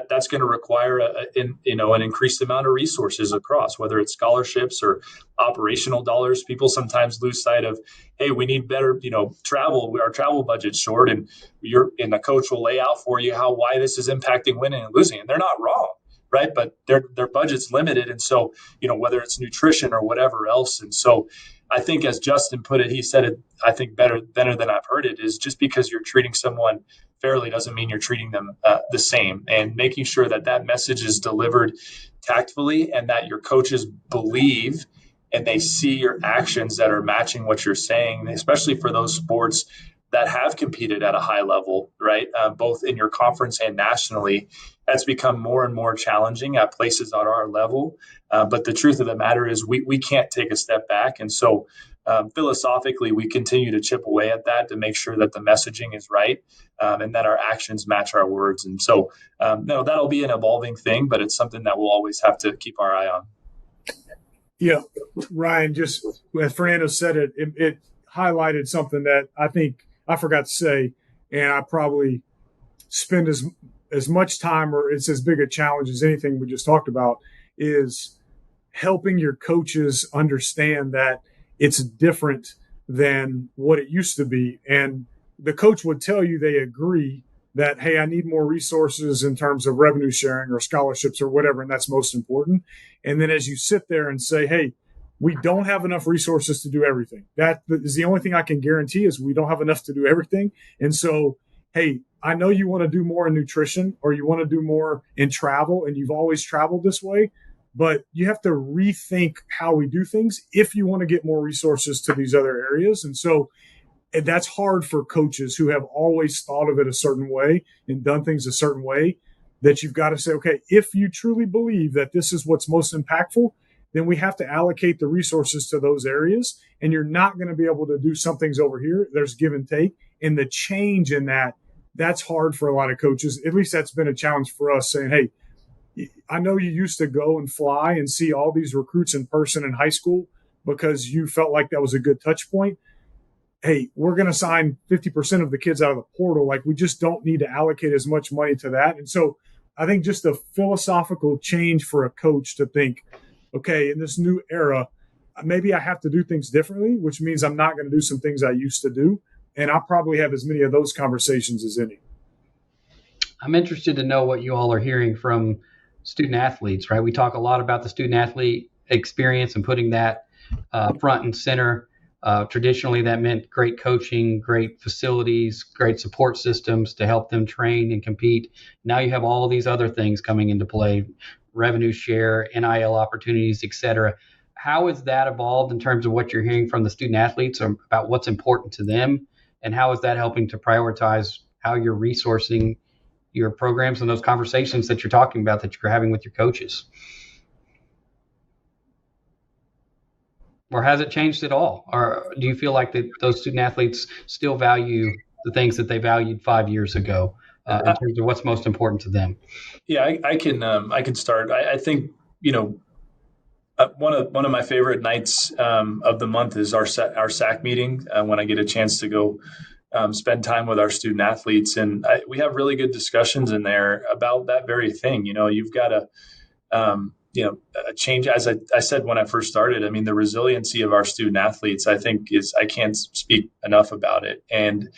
that's going to require an increased amount of resources across, whether it's scholarships or operational dollars. People sometimes lose sight of, hey, we need better, travel. Our travel budget's short, and the coach will lay out for you why this is impacting winning and losing, and they're not wrong, right? But their budget's limited, and so whether it's nutrition or whatever else, and so I think, as Justin put it, he said it, I think better than I've heard it, is just because you're treating someone fairly doesn't mean you're treating them the same, and making sure that message is delivered tactfully and that your coaches believe and they see your actions that are matching what you're saying, especially for those sports that have competed at a high level, right? Both in your conference and nationally. That's become more and more challenging at places at our level. But the truth of the matter is we can't take a step back. And so philosophically, we continue to chip away at that to make sure that the messaging is right and that our actions match our words. And so that'll be an evolving thing, but it's something that we'll always have to keep our eye on. Yeah, Ryan, just as Fernando said it highlighted something that I think I forgot to say, and I probably spend as much time, or it's as big a challenge as anything we just talked about, is helping your coaches understand that it's different than what it used to be. And the coach would tell you they agree that, hey, I need more resources in terms of revenue sharing or scholarships or whatever, and that's most important. And then as you sit there and say, hey, we don't have enough resources to do everything. That is the only thing I can guarantee, is we don't have enough to do everything. And so, hey, I know you want to do more in nutrition, or you want to do more in travel, and you've always traveled this way, but you have to rethink how we do things if you want to get more resources to these other areas. And so that's hard for coaches who have always thought of it a certain way and done things a certain way, that you've got to say, okay, if you truly believe that this is what's most impactful, then we have to allocate the resources to those areas. And you're not going to be able to do some things over here. There's give and take. And the change in that's hard for a lot of coaches. At least that's been a challenge for us, saying, hey, I know you used to go and fly and see all these recruits in person in high school because you felt like that was a good touch point. Hey, we're going to sign 50% of the kids out of the portal. Like, we just don't need to allocate as much money to that. And so I think just a philosophical change for a coach to think, okay, in this new era, maybe I have to do things differently, which means I'm not going to do some things I used to do. And I'll probably have as many of those conversations as any. I'm interested to know what you all are hearing from student athletes, right? We talk a lot about the student athlete experience and putting that front and center. Traditionally, that meant great coaching, great facilities, great support systems to help them train and compete. Now you have all these other things coming into play: revenue share, NIL opportunities, et cetera. How has that evolved in terms of what you're hearing from the student athletes about what's important to them? And how is that helping to prioritize how you're resourcing your programs and those conversations that you're talking about that you're having with your coaches? or has it changed at all? Or do you feel like that those student athletes still value the things that they valued 5 years ago in terms of what's most important to them? Yeah, I can start. I think, one of my favorite nights of the month is our SAC meeting when I get a chance to go spend time with our student athletes, and we have really good discussions in there about that very thing. You've got to a change. As I said when I first started, I mean, the resiliency of our student athletes, I think I can't speak enough about it. And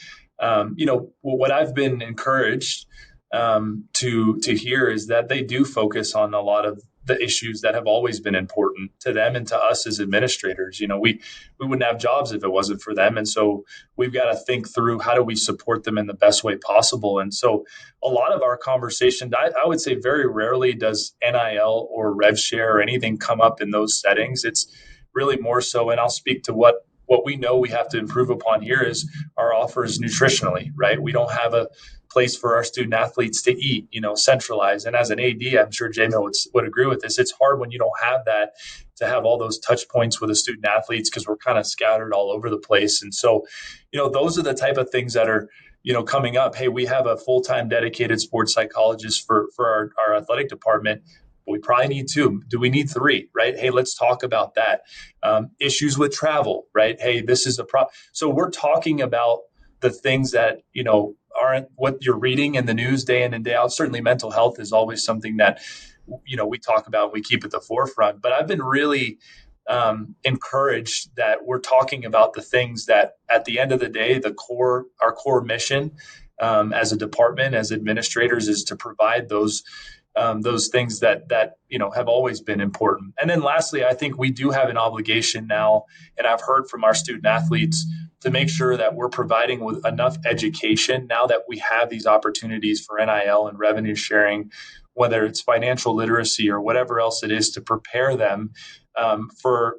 what I've been encouraged to hear is that they do focus on a lot of the issues that have always been important to them and to us as administrators. We wouldn't have jobs if it wasn't for them. And so we've got to think through, how do we support them in the best way possible? And so a lot of our conversation, I would say very rarely does NIL or rev share or anything come up in those settings. It's really more so, and I'll speak to what we know we have to improve upon here is our offers nutritionally, right? We don't have a place for our student athletes to eat, centralized. And as an AD, I'm sure J-Mill would agree with this. It's hard when you don't have that, to have all those touch points with the student athletes, because we're kind of scattered all over the place. And so, those are the type of things that are, coming up. Hey, we have a full-time dedicated sports psychologist for our athletic department. We probably need 2. Do we need 3? Right? Hey, let's talk about that. Issues with travel, right? Hey, this is a problem. So we're talking about the things that, aren't what you're reading in the news day in and day out. Certainly mental health is always something that, we talk about, we keep at the forefront. But I've been really encouraged that we're talking about the things that at the end of the day, our core mission as a department, as administrators, is to provide those things that have always been important. And then lastly, I think we do have an obligation now, and I've heard from our student athletes, to make sure that we're providing with enough education now that we have these opportunities for NIL and revenue sharing, whether it's financial literacy or whatever else it is, to prepare them for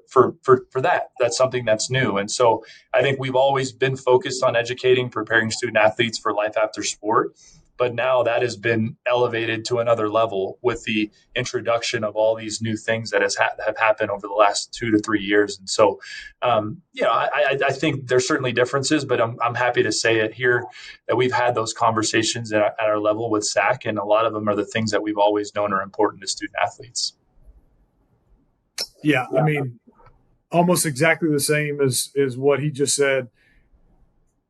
that. That's something that's new. And so I think we've always been focused on educating, preparing student athletes for life after sport. But now that has been elevated to another level with the introduction of all these new things that have happened over the last 2 to 3 years. And so, I think there's certainly differences, but I'm happy to say it here that we've had those conversations at our level with SAC, and a lot of them are the things that we've always known are important to student athletes. Yeah, I mean, almost exactly the same as what he just said.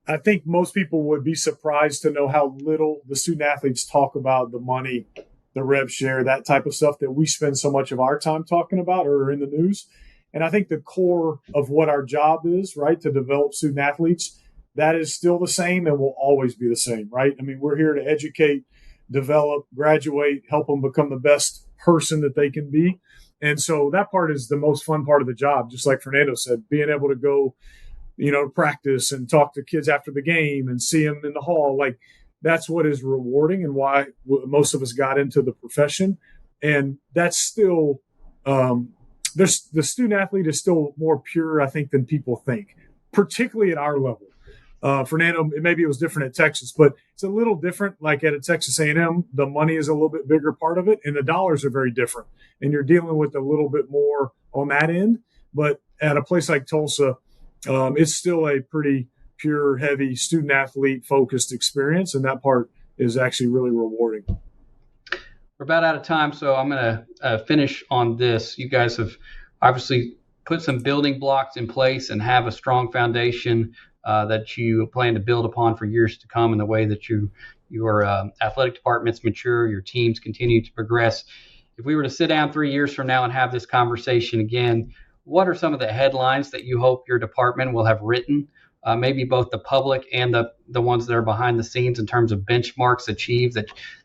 I think most people would be surprised to know how little the student athletes talk about the money, the rev share, that type of stuff that we spend so much of our time talking about or in the news. And I think the core of what our job is, right, to develop student athletes, that is still the same and will always be the same, right? I mean, we're here to educate, develop, graduate, help them become the best person that they can be. And so that part is the most fun part of the job, just like Fernando said, being able to go practice and talk to kids after the game and see them in the hall. Like, that's what is rewarding and why most of us got into the profession. And that's still, the student athlete is still more pure, I think, than people think, particularly at our level. Fernando, maybe it was different at Texas, but it's a little different. Like at a Texas A&M, the money is a little bit bigger part of it, and the dollars are very different. And you're dealing with a little bit more on that end. But at a place like Tulsa, it's still a pretty pure, heavy student athlete focused experience. And that part is actually really rewarding. We're about out of time, so I'm going to finish on this. You guys have obviously put some building blocks in place and have a strong foundation that you plan to build upon for years to come in the way that your athletic departments mature, your teams continue to progress. If we were to sit down 3 years from now and have this conversation again, what are some of the headlines that you hope your department will have written, maybe both the public and the ones that are behind the scenes, in terms of benchmarks achieved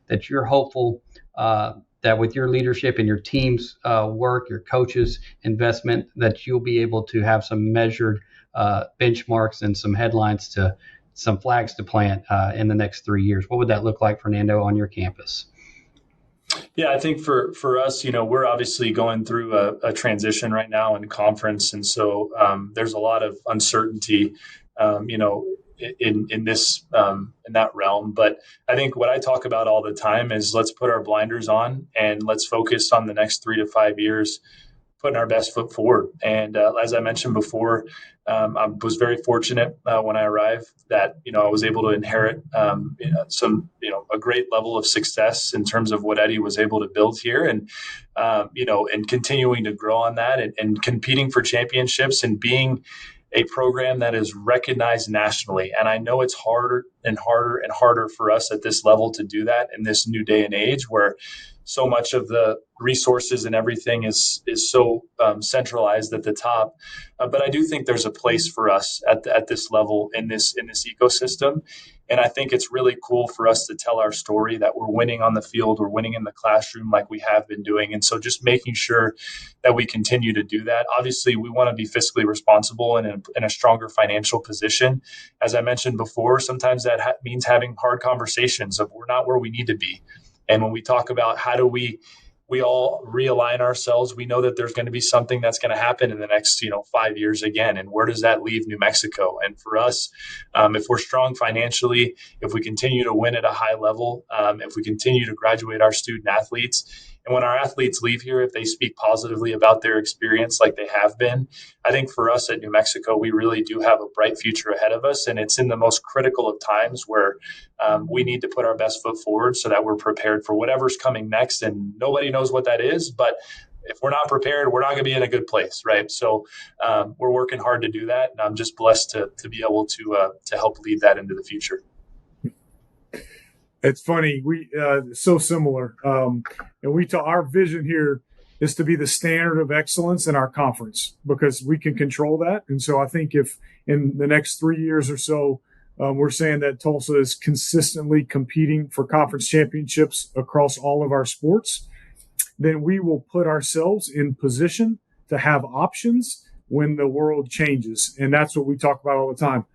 that you're hopeful that with your leadership and your team's work, your coaches' investment, that you'll be able to have some measured benchmarks and some headlines, to some flags to plant in the next 3 years? What would that look like, Fernando, on your campus? Yeah, I think for us, we're obviously going through a transition right now in conference. And so there's a lot of uncertainty, in this, in that realm. But I think what I talk about all the time is, let's put our blinders on and let's focus on the next 3 to 5 years. putting our best foot forward. And as I mentioned before, I was very fortunate when I arrived that, I was able to inherit a great level of success in terms of what Eddie was able to build here, and and continuing to grow on that, and competing for championships and being a program that is recognized nationally. And I know it's harder and harder and harder for us at this level to do that in this new day and age where so much of the resources and everything is so centralized at the top. But I do think there's a place for us at this level in this ecosystem. And I think it's really cool for us to tell our story that we're winning on the field, we're winning in the classroom like we have been doing. And so just making sure that we continue to do that. Obviously, we want to be fiscally responsible and in a stronger financial position. As I mentioned before, sometimes that means having hard conversations of we're not where we need to be. And when we talk about how do we all realign ourselves, we know that there's going to be something that's going to happen in the next 5 years again. And where does that leave New Mexico? And for us, if we're strong financially, if we continue to win at a high level, if we continue to graduate our student athletes, and when our athletes leave here, if they speak positively about their experience like they have been, I think for us at New Mexico, we really do have a bright future ahead of us. And it's in the most critical of times where we need to put our best foot forward so that we're prepared for whatever's coming next. And nobody knows what that is, but if we're not prepared, we're not going to be in a good place, right? So we're working hard to do that. And I'm just blessed to be able to help lead that into the future. It's funny. We so similar. And our vision here is to be the standard of excellence in our conference because we can control that. And so I think if in the next 3 years or so, we're saying that Tulsa is consistently competing for conference championships across all of our sports, then we will put ourselves in position to have options when the world changes. And that's what we talk about all the time.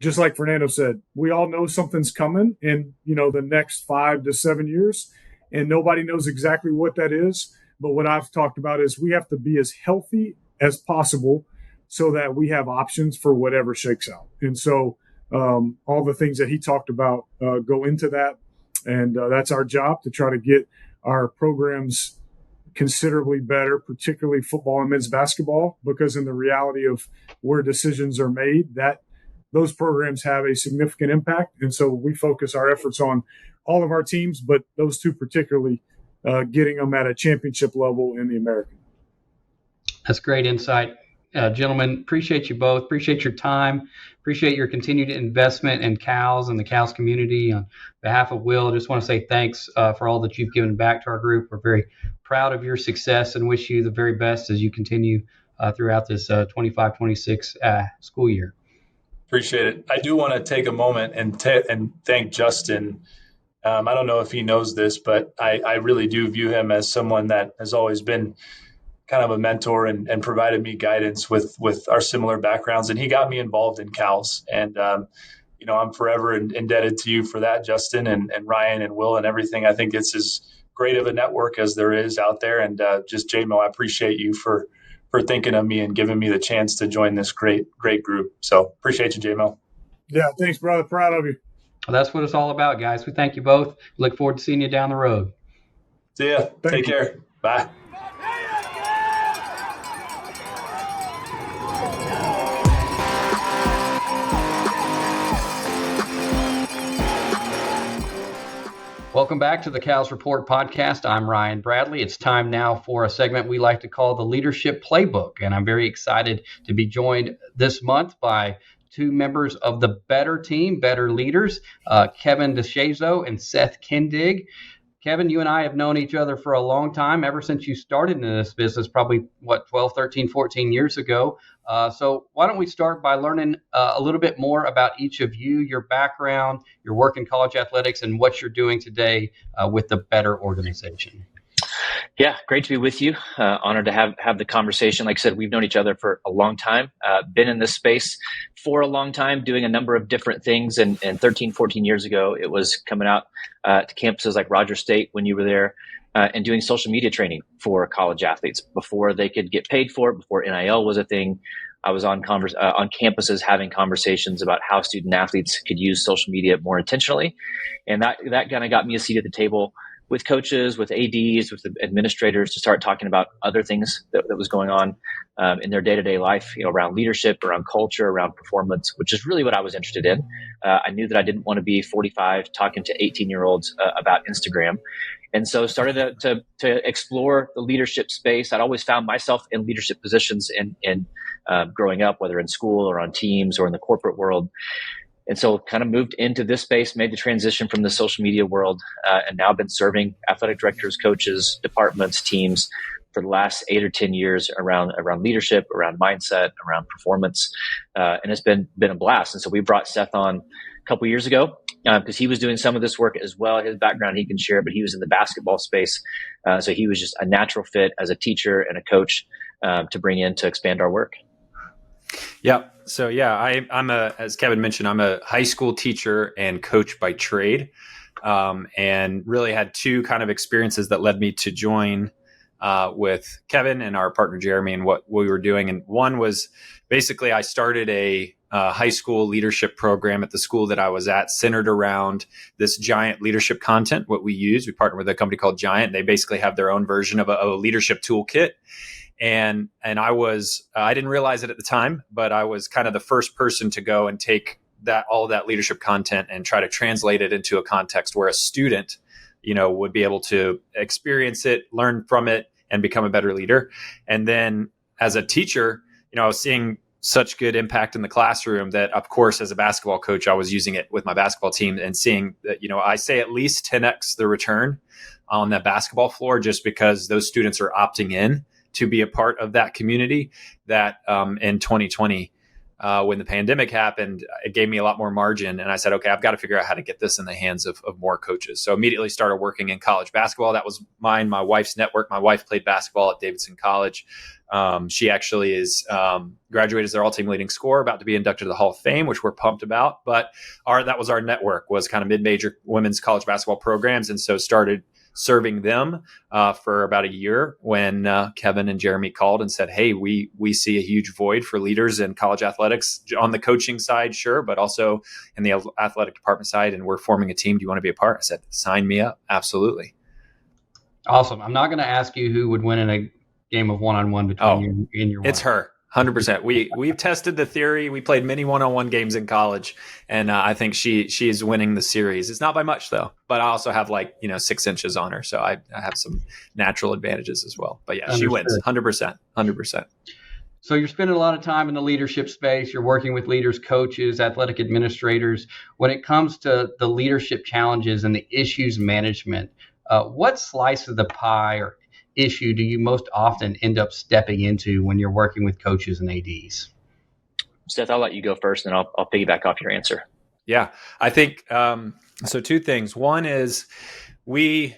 Just like Fernando said, we all know something's coming in, the next 5 to 7 years, and nobody knows exactly what that is. But what I've talked about is we have to be as healthy as possible so that we have options for whatever shakes out. And so all the things that he talked about go into that. And that's our job to try to get our programs considerably better, particularly football and men's basketball, because in the reality of where decisions are made, that those programs have a significant impact. And so we focus our efforts on all of our teams, but those two particularly, getting them at a championship level in the American. That's great insight. Gentlemen, appreciate you both. Appreciate your time. Appreciate your continued investment in CALS and the CALS community. On behalf of Will, I just want to say thanks for all that you've given back to our group. We're very proud of your success and wish you the very best as you continue throughout this 25-26 school year. Appreciate it. I do want to take a moment and thank Justin. I don't know if he knows this, but I really do view him as someone that has always been kind of a mentor and provided me guidance with our similar backgrounds. And he got me involved in CALS. And, I'm forever indebted to you for that, Justin and Ryan and Will and everything. I think it's as great of a network as there is out there. And just JMO, I appreciate you for thinking of me and giving me the chance to join this great group. So appreciate you, JMO. Yeah, thanks, brother. Proud of you. Well, that's what it's all about, guys. We thank you both. Look forward to seeing you down the road. See ya. Take care. Bye. Welcome back to the CALS Report podcast. I'm Ryan Bradley. It's time now for a segment we like to call the Leadership Playbook. And I'm very excited to be joined this month by two members of the Better team, Better Leaders, Kevin DeShazo and Seth Kindig. Kevin, you and I have known each other for a long time, ever since you started in this business, probably, 12, 13, 14 years ago. So why don't we start by learning a little bit more about each of you, your background, your work in college athletics, and what you're doing today with the Better organization. Yeah, great to be with you. Honored to have the conversation. Like I said, we've known each other for a long time, been in this space for a long time, doing a number of different things. And 13, 14 years ago, it was coming out to campuses like Rogers State when you were there and doing social media training for college athletes before they could get paid for it, before NIL was a thing. I was on campuses having conversations about how student athletes could use social media more intentionally. And that kind of got me a seat at the table with coaches, with ADs, with the administrators to start talking about other things that was going on in their day-to-day life, around leadership, around culture, around performance, which is really what I was interested in. I knew that I didn't want to be 45 talking to 18-year-olds about Instagram. And so started to explore the leadership space. I'd always found myself in leadership positions in growing up, whether in school or on teams or in the corporate world. And so kind of moved into this space, made the transition from the social media world, and now been serving athletic directors, coaches, departments, teams for the last 8 or 10 years around leadership, around mindset, around performance. And it's been a blast. And so we brought Seth on a couple years ago because he was doing some of this work as well. His background he can share, but he was in the basketball space. So he was just a natural fit as a teacher and a coach to bring in to expand our work. Yeah. So I'm as Kevin mentioned, I'm a high school teacher and coach by trade, and really had two kind of experiences that led me to join with Kevin and our partner Jeremy and what we were doing. And one was basically I started a high school leadership program at the school that I was at, centered around this Giant leadership content. What we use, we partnered with a company called Giant. They basically have their own version of a leadership toolkit. And I didn't realize it at the time, but I was kind of the first person to go and take all of that leadership content and try to translate it into a context where a student, would be able to experience it, learn from it, and become a better leader. And then as a teacher, I was seeing such good impact in the classroom that, of course, as a basketball coach, I was using it with my basketball team and seeing that, I say at least 10x the return on that basketball floor, just because those students are opting in to be a part of that community. That in 2020, when the pandemic happened, it gave me a lot more margin. And I said, okay, I've got to figure out how to get this in the hands of more coaches. So immediately started working in college basketball. That was my wife's network. My wife played basketball at Davidson College. She actually is graduated as their all-team leading scorer, about to be inducted to the Hall of Fame, which we're pumped about. But that was our network, was kind of mid-major women's college basketball programs. And so started serving them for about a year when Kevin and Jeremy called and said, hey, we see a huge void for leaders in college athletics on the coaching side, sure, but also in the athletic department side, and we're forming a team. Do you want to be a part? I said, sign me up. Absolutely. Awesome. I'm not going to ask you who would win in a game of one-on-one between you and your wife. It's her. 100%. We've tested the theory. We played many one-on-one games in college, and I think she is winning the series. It's not by much though, but I also have 6 inches on her, so I have some natural advantages as well. But yeah, Understood. She wins 100%. So you're spending a lot of time in the leadership space. You're working with leaders, coaches, athletic administrators. When it comes to the leadership challenges and the issues management, what slice of the pie or issue do you most often end up stepping into when you're working with coaches and ADs? Seth, I'll let you go first, and I'll piggyback off your answer. Yeah, I think so. Two things. One is we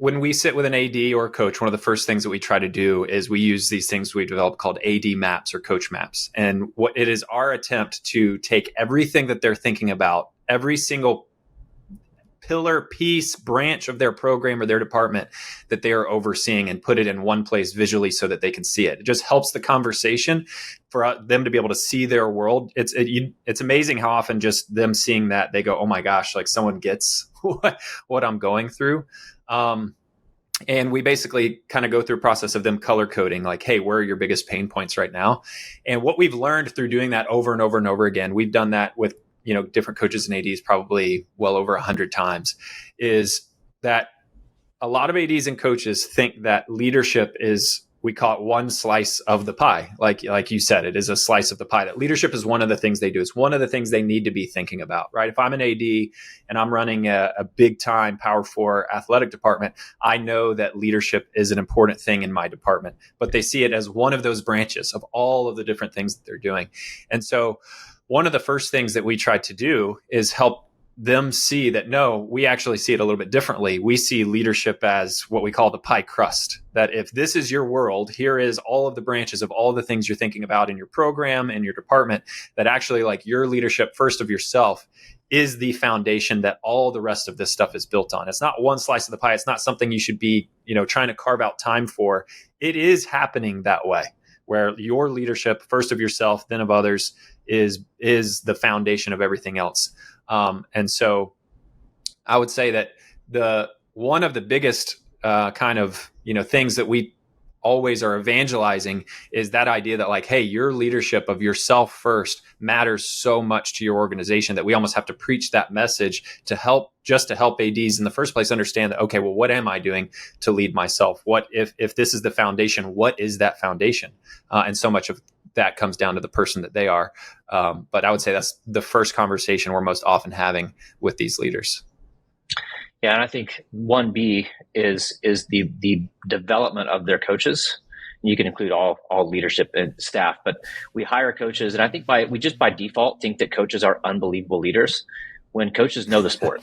when we sit with an AD or a coach, one of the first things that we try to do is we use these things we developed called AD maps or coach maps. And what it is our attempt to take everything that they're thinking about, every single pillar, piece, branch of their program or their department that they are overseeing, and put it in one place visually so that they can see it. It just helps the conversation for them to be able to see their world. It's amazing how often just them seeing that, they go, oh my gosh, like someone gets what I'm going through. And we basically kind of go through a process of them color coding, like, hey, where are your biggest pain points right now? And what we've learned through doing that over and over and over again, we've done that with different coaches and ADs probably well over 100 times, is that a lot of ADs and coaches think that leadership is, we call it one slice of the pie. Like you said, it is a slice of the pie. That leadership is one of the things they do. It's one of the things they need to be thinking about, right? If I'm an AD and I'm running a big time Power 4 athletic department, I know that leadership is an important thing in my department, but they see it as one of those branches of all of the different things that they're doing. And so one of the first things that we try to do is help them see that, no, we actually see it a little bit differently. We see leadership as what we call the pie crust, that if this is your world, here is all of the branches of all the things you're thinking about in your program and your department, that actually like your leadership first of yourself is the foundation that all the rest of this stuff is built on. It's not one slice of the pie. It's not something you should be, trying to carve out time for. It is happening that way, where your leadership first of yourself, then of others, is the foundation of everything else. And so I would say that one of the biggest kind of, things that we always are evangelizing is that idea that like, hey, your leadership of yourself first matters so much to your organization that we almost have to preach that message to help ADs in the first place understand that, okay, well, what am I doing to lead myself? What if this is the foundation, what is that foundation? And so much of that comes down to the person that they are. But I would say that's the first conversation we're most often having with these leaders. Yeah, and I think 1B is the development of their coaches. You can include all leadership and staff, but we hire coaches, and I think we just by default think that coaches are unbelievable leaders when coaches know the sport,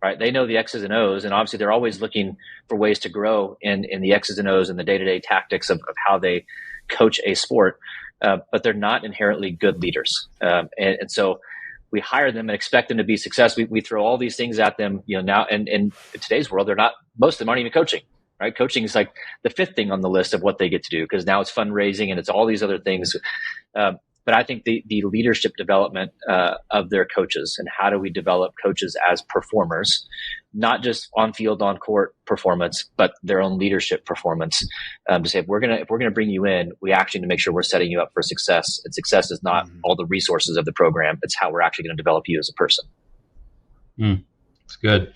right? They know the X's and O's, and obviously they're always looking for ways to grow in the X's and O's and the day-to-day tactics of how they coach a sport, but they're not inherently good leaders, and so we hire them and expect them to be successful. We throw all these things at them, now, and in today's world, most of them aren't even coaching, right? Coaching is like the fifth thing on the list of what they get to do, because now it's fundraising and it's all these other things. But I think the leadership development of their coaches, and how do we develop coaches as performers, not just on field, on court performance, but their own leadership performance. To say, if we're gonna bring you in, we actually need to make sure we're setting you up for success. And success is not all the resources of the program; it's how we're actually going to develop you as a person. That's good.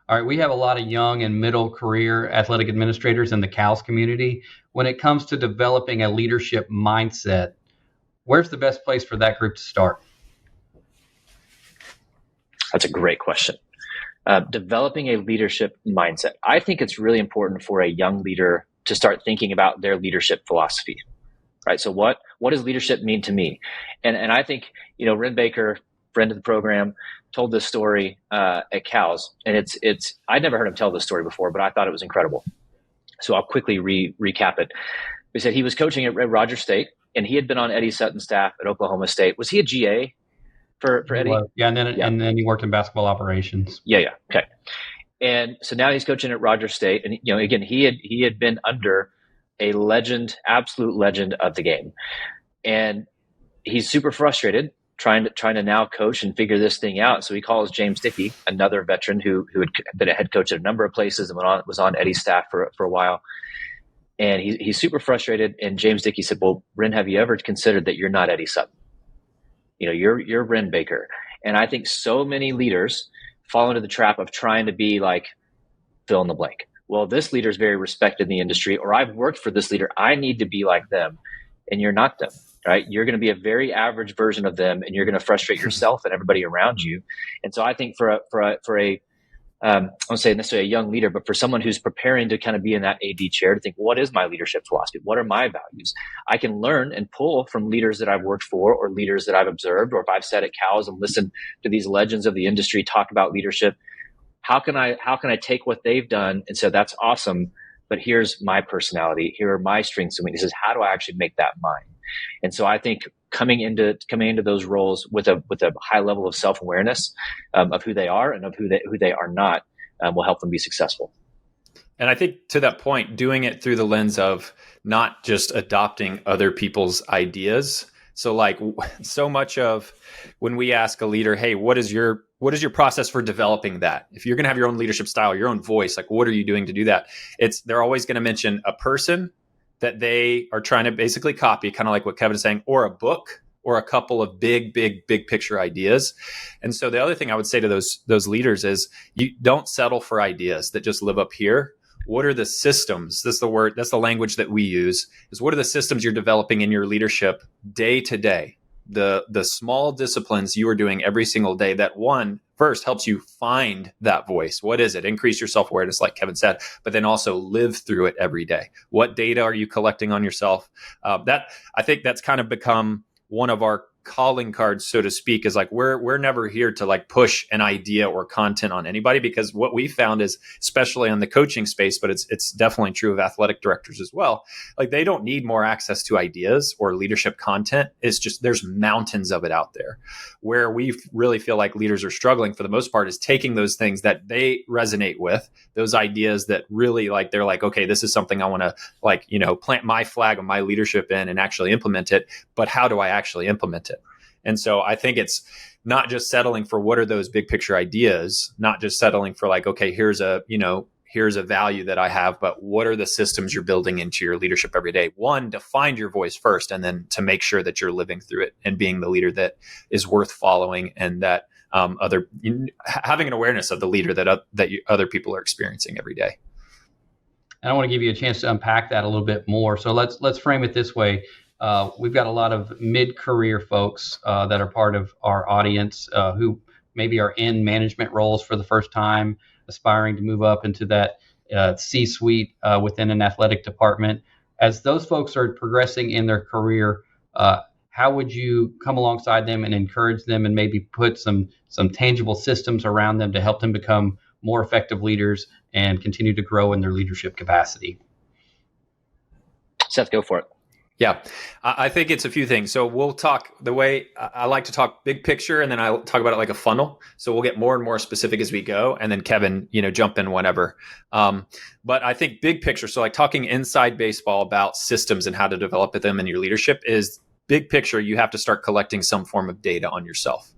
All right, we have a lot of young and middle career athletic administrators in the CALS community. When it comes to developing a leadership mindset, where's the best place for that group to start? That's a great question. Developing a leadership mindset. I think it's really important for a young leader to start thinking about their leadership philosophy, right? So what does leadership mean to me? And I think, Ren Baker, friend of the program, told this story at CALS, and it's I'd never heard him tell this story before, but I thought it was incredible. So I'll quickly recap it. He said he was coaching at Rogers State, and he had been on Eddie Sutton's staff at Oklahoma State. Was he a GA for Eddie? Yeah, and then he worked in basketball operations. Yeah. Okay. And so now he's coaching at Rogers State, and again, he had been under a legend, absolute legend of the game, and he's super frustrated trying to now coach and figure this thing out. So he calls James Dickey, another veteran who had been a head coach at a number of places and was on Eddie's staff for a while. And he's super frustrated. And James Dickey said, "Well, Ren, have you ever considered that you're not Eddie Sutton? You're Ren Baker." And I think so many leaders fall into the trap of trying to be like fill in the blank. Well, this leader is very respected in the industry, or I've worked for this leader, I need to be like them. And you're not them, right? You're going to be a very average version of them, and you're going to frustrate yourself and everybody around you. And so I think for a I won't say necessarily a young leader, but for someone who's preparing to kind of be in that AD chair, to think, what is my leadership philosophy? What are my values? I can learn and pull from leaders that I've worked for, or leaders that I've observed, or if I've sat at CALS and listened to these legends of the industry talk about leadership. How can I take what they've done and say, that's awesome, but here's my personality, here are my strengths and weaknesses. How do I actually make that mine? And so I think coming into those roles with a high level of self-awareness of who they are and of who they are not will help them be successful. And I think to that point, doing it through the lens of not just adopting other people's ideas. So like so much of when we ask a leader, hey, what is your process for developing that? If you're going to have your own leadership style, your own voice, like what are you doing to do that? They're always going to mention a person that they are trying to basically copy, kind of like what Kevin is saying, or a book, or a couple of big picture ideas. And so the other thing I would say to those leaders is you don't settle for ideas that just live up here. What are the systems? That's the language that we use, is what are the systems you're developing in your leadership day to day? The small disciplines you are doing every single day that first helps you find that voice. What is it? Increase your self-awareness, like Kevin said, but then also live through it every day. What data are you collecting on yourself? That I think that's kind of become one of our calling cards, so to speak, is like we're never here to like push an idea or content on anybody, because what we found is, especially on the coaching space, but it's definitely true of athletic directors as well, like they don't need more access to ideas or leadership content. It's just there's mountains of it out there. Where we really feel like leaders are struggling for the most part is taking those things that they resonate with, those ideas that really like they're like, okay, this is something I want to plant my flag of my leadership in and actually implement it, but how do I actually implement it? And so I think it's not just settling for what are those big picture ideas, not just settling for like, okay, here's a here's a value that I have, but what are the systems you're building into your leadership every day? One, to find your voice first, and then to make sure that you're living through it and being the leader that is worth following, and that having an awareness of the leader that other people are experiencing every day. And I want to give you a chance to unpack that a little bit more. So let's frame it this way. We've got a lot of mid-career folks that are part of our audience who maybe are in management roles for the first time, aspiring to move up into that C-suite within an athletic department. As those folks are progressing in their career, how would you come alongside them and encourage them and maybe put some tangible systems around them to help them become more effective leaders and continue to grow in their leadership capacity? Seth, go for it. Yeah, I think it's a few things. So we'll talk the way I like to talk big picture, and then I'll talk about it like a funnel. So we'll get more and more specific as we go, and then Kevin, jump in whenever. But I think big picture. So like talking inside baseball about systems and how to develop them in your leadership is big picture. You have to start collecting some form of data on yourself.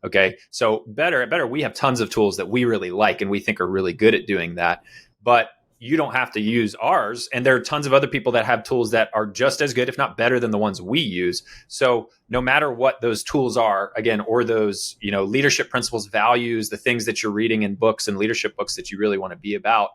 Okay, so better. We have tons of tools that we really like and we think are really good at doing that, but you don't have to use ours. And there are tons of other people that have tools that are just as good, if not better than the ones we use. So no matter what those tools are, again, or those, leadership principles, values, the things that you're reading in books and leadership books that you really want to be about,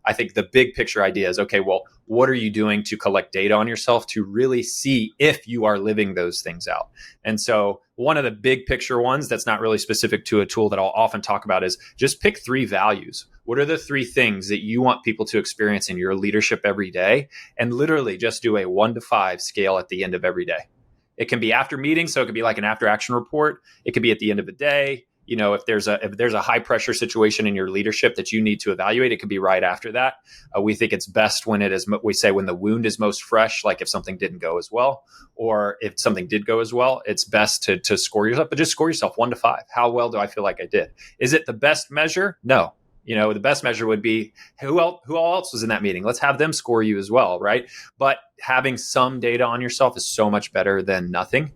I think the big picture idea is, okay, well, what are you doing to collect data on yourself to really see if you are living those things out? And so one of the big picture ones that's not really specific to a tool that I'll often talk about is just pick 3 values. What are the 3 things that you want people to experience in your leadership every day? And literally just do a 1 to 5 scale at the end of every day. It can be after meetings, so it could be like an after action report. It could be at the end of the day. If there's a high pressure situation in your leadership that you need to evaluate, it could be right after that. We think it's best when when the wound is most fresh, like if something didn't go as well, or if something did go as well, it's best to score yourself, but just score yourself 1 to 5. How well do I feel like I did? Is it the best measure? No. The best measure would be who else was in that meeting. Let's have them score you as well, right? But having some data on yourself is so much better than nothing.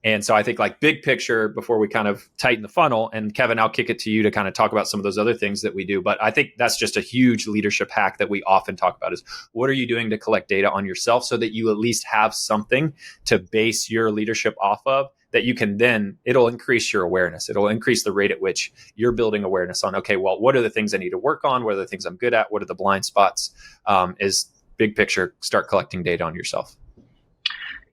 And so I think like big picture before we kind of tighten the funnel, and Kevin, I'll kick it to you to kind of talk about some of those other things that we do. But I think that's just a huge leadership hack that we often talk about is what are you doing to collect data on yourself so that you at least have something to base your leadership off of that you can then, it'll increase your awareness. It'll increase the rate at which you're building awareness on, okay, well, what are the things I need to work on? What are the things I'm good at? What are the blind spots? Is big picture, start collecting data on yourself.